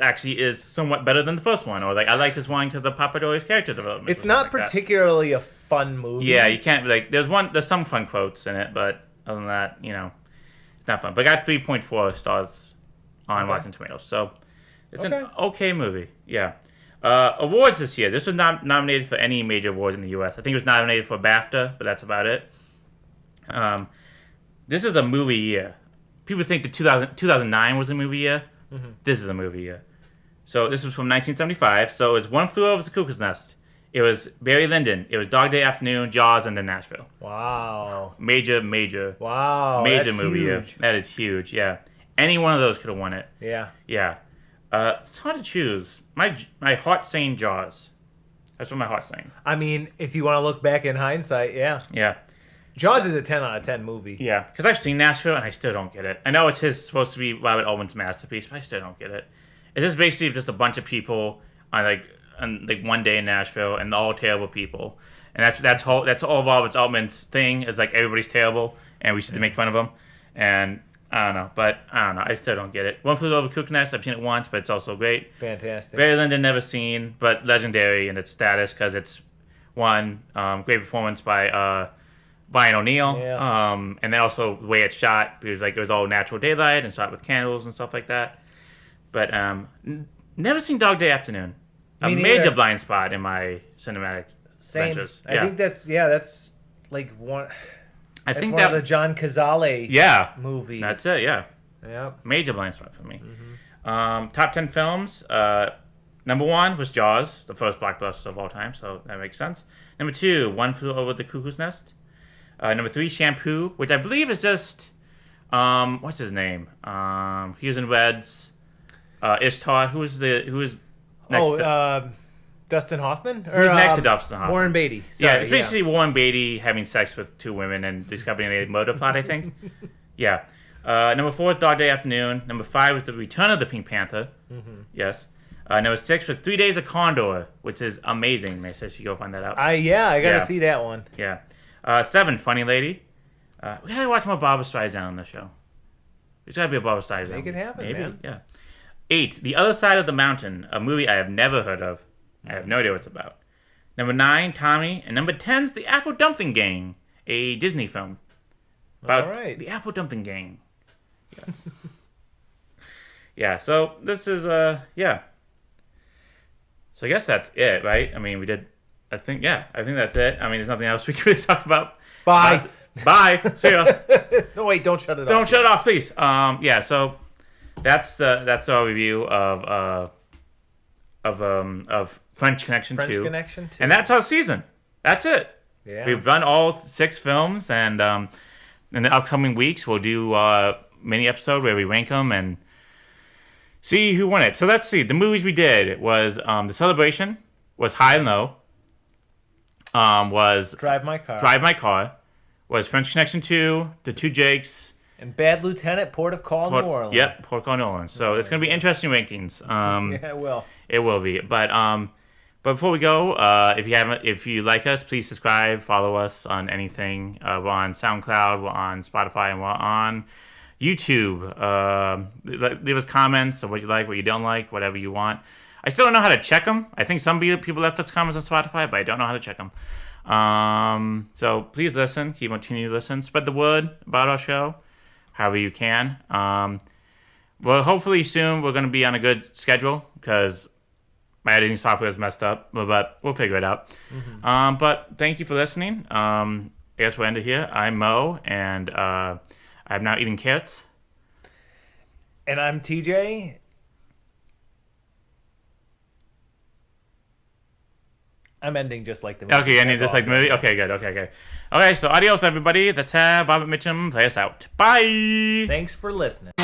somewhat better than the first one, or like I like this one because of Papa Doyle's character development. It's not particularly a fun movie. Yeah, you can't like. There's some fun quotes in it, but other than that, it's not fun. But I got 3.4 stars on Rotten Tomatoes. So it's an okay movie. Yeah. Awards this year. This was not nominated for any major awards in the U.S. I think it was nominated for BAFTA, but that's about it. This is a movie year. People think that 2009 was a movie year. Mm-hmm. This is a movie year. So this was from 1975. So it's One Flew Over the Cuckoo's Nest. It was Barry Lyndon. It was Dog Day Afternoon, Jaws, and then Nashville. Wow. Major movie huge. year. That is huge, yeah. Any one of those could have won it. Yeah. Yeah. It's hard to choose. My heart's saying Jaws. That's what my heart's saying. I mean, if you want to look back in hindsight, yeah. Yeah. Jaws is a 10 out of 10 movie. Yeah, because I've seen Nashville and I still don't get it. I know it's supposed to be Robert Altman's masterpiece, but I still don't get it. It's just basically just a bunch of people on one day in Nashville, and all terrible people. And that's all Robert Altman's thing is like everybody's terrible, and we should make fun of them. And I don't know. I still don't get it. One Flew Over the Cuckoo's Nest. I've seen it once, but it's also great. Fantastic. Barry Lyndon, never seen, but legendary in its status because it's one great performance by Brian O'Neill. Yeah. And then also the way it's shot, because like it was all natural daylight and shot with candles and stuff like that. But never seen Dog Day Afternoon. A major blind spot in my cinematic ventures. I think that's like one. I think one of the John Cazale movies. That's it. Yeah. Yeah. Major blind spot for me. Mm-hmm. Top 10 films. Number 1 was Jaws, the first blockbuster of all time, so that makes sense. Number 2, One Flew Over the Cuckoo's Nest. Number 3, Shampoo, which I believe is just what's his name? He was in Reds. Ishtar. Who is next? Dustin Hoffman? Who's next to Dustin Hoffman? Warren Beatty. Sorry, it's basically Warren Beatty having sex with 2 women and discovering a murder plot, I think. Yeah. Number 4 is Dog Day Afternoon. Number 5 was The Return of the Pink Panther. Mm-hmm. Yes. Number 6 was 3 Days of Condor, which is amazing. May says you go find that out. I gotta see that one. Yeah. 7, Funny Lady. We gotta watch more Barbra Streisand on the show. There's gotta be a Barbra Streisand. Make it happen, maybe. Man. Yeah. 8, The Other Side of the Mountain, a movie I have never heard of. I have no idea what it's about. Number 9, Tommy. And number 10 is The Apple Dumpling Gang, a Disney film. About the Apple Dumpling Gang. Yes. Yeah, so this is, yeah. So I guess that's it, right? I mean, I think that's it. I mean, there's nothing else we can really talk about. Bye. Bye. See ya. No, wait, don't shut it off. Don't shut it off, please. Yeah, so that's our review of French Connection 2. French Connection 2. And that's our season. That's it. Yeah. We've done all 6 films, and in the upcoming weeks we'll do a mini episode where we rank them and see who won it. So let's see. The movies we did was The Celebration, was High and Low, was Drive My Car, was French Connection 2, The Two Jakes, and Bad Lieutenant, Port of Call, New Orleans. Yep, Port of Call, New Orleans. So it's going to be interesting rankings. Yeah, it will. It will be. But before we go, if you like us, please subscribe, follow us on anything. We're on SoundCloud, we're on Spotify, and we're on YouTube. Leave us comments of what you like, what you don't like, whatever you want. I still don't know how to check them. I think some people left us comments on Spotify, but I don't know how to check them. So please listen, continue to listen, spread the word about our show, however you can. Well, hopefully soon we're going to be on a good schedule because my editing software is messed up, but we'll figure it out. Mm-hmm. But thank you for listening. I guess we'll end it here. I'm Mo, and I'm now eating carrots. And I'm TJ. I'm ending just like the movie. Okay, ending just like the movie? Okay, good. Okay, so adios, everybody. Let's have Robert Mitchum play us out. Bye! Thanks for listening.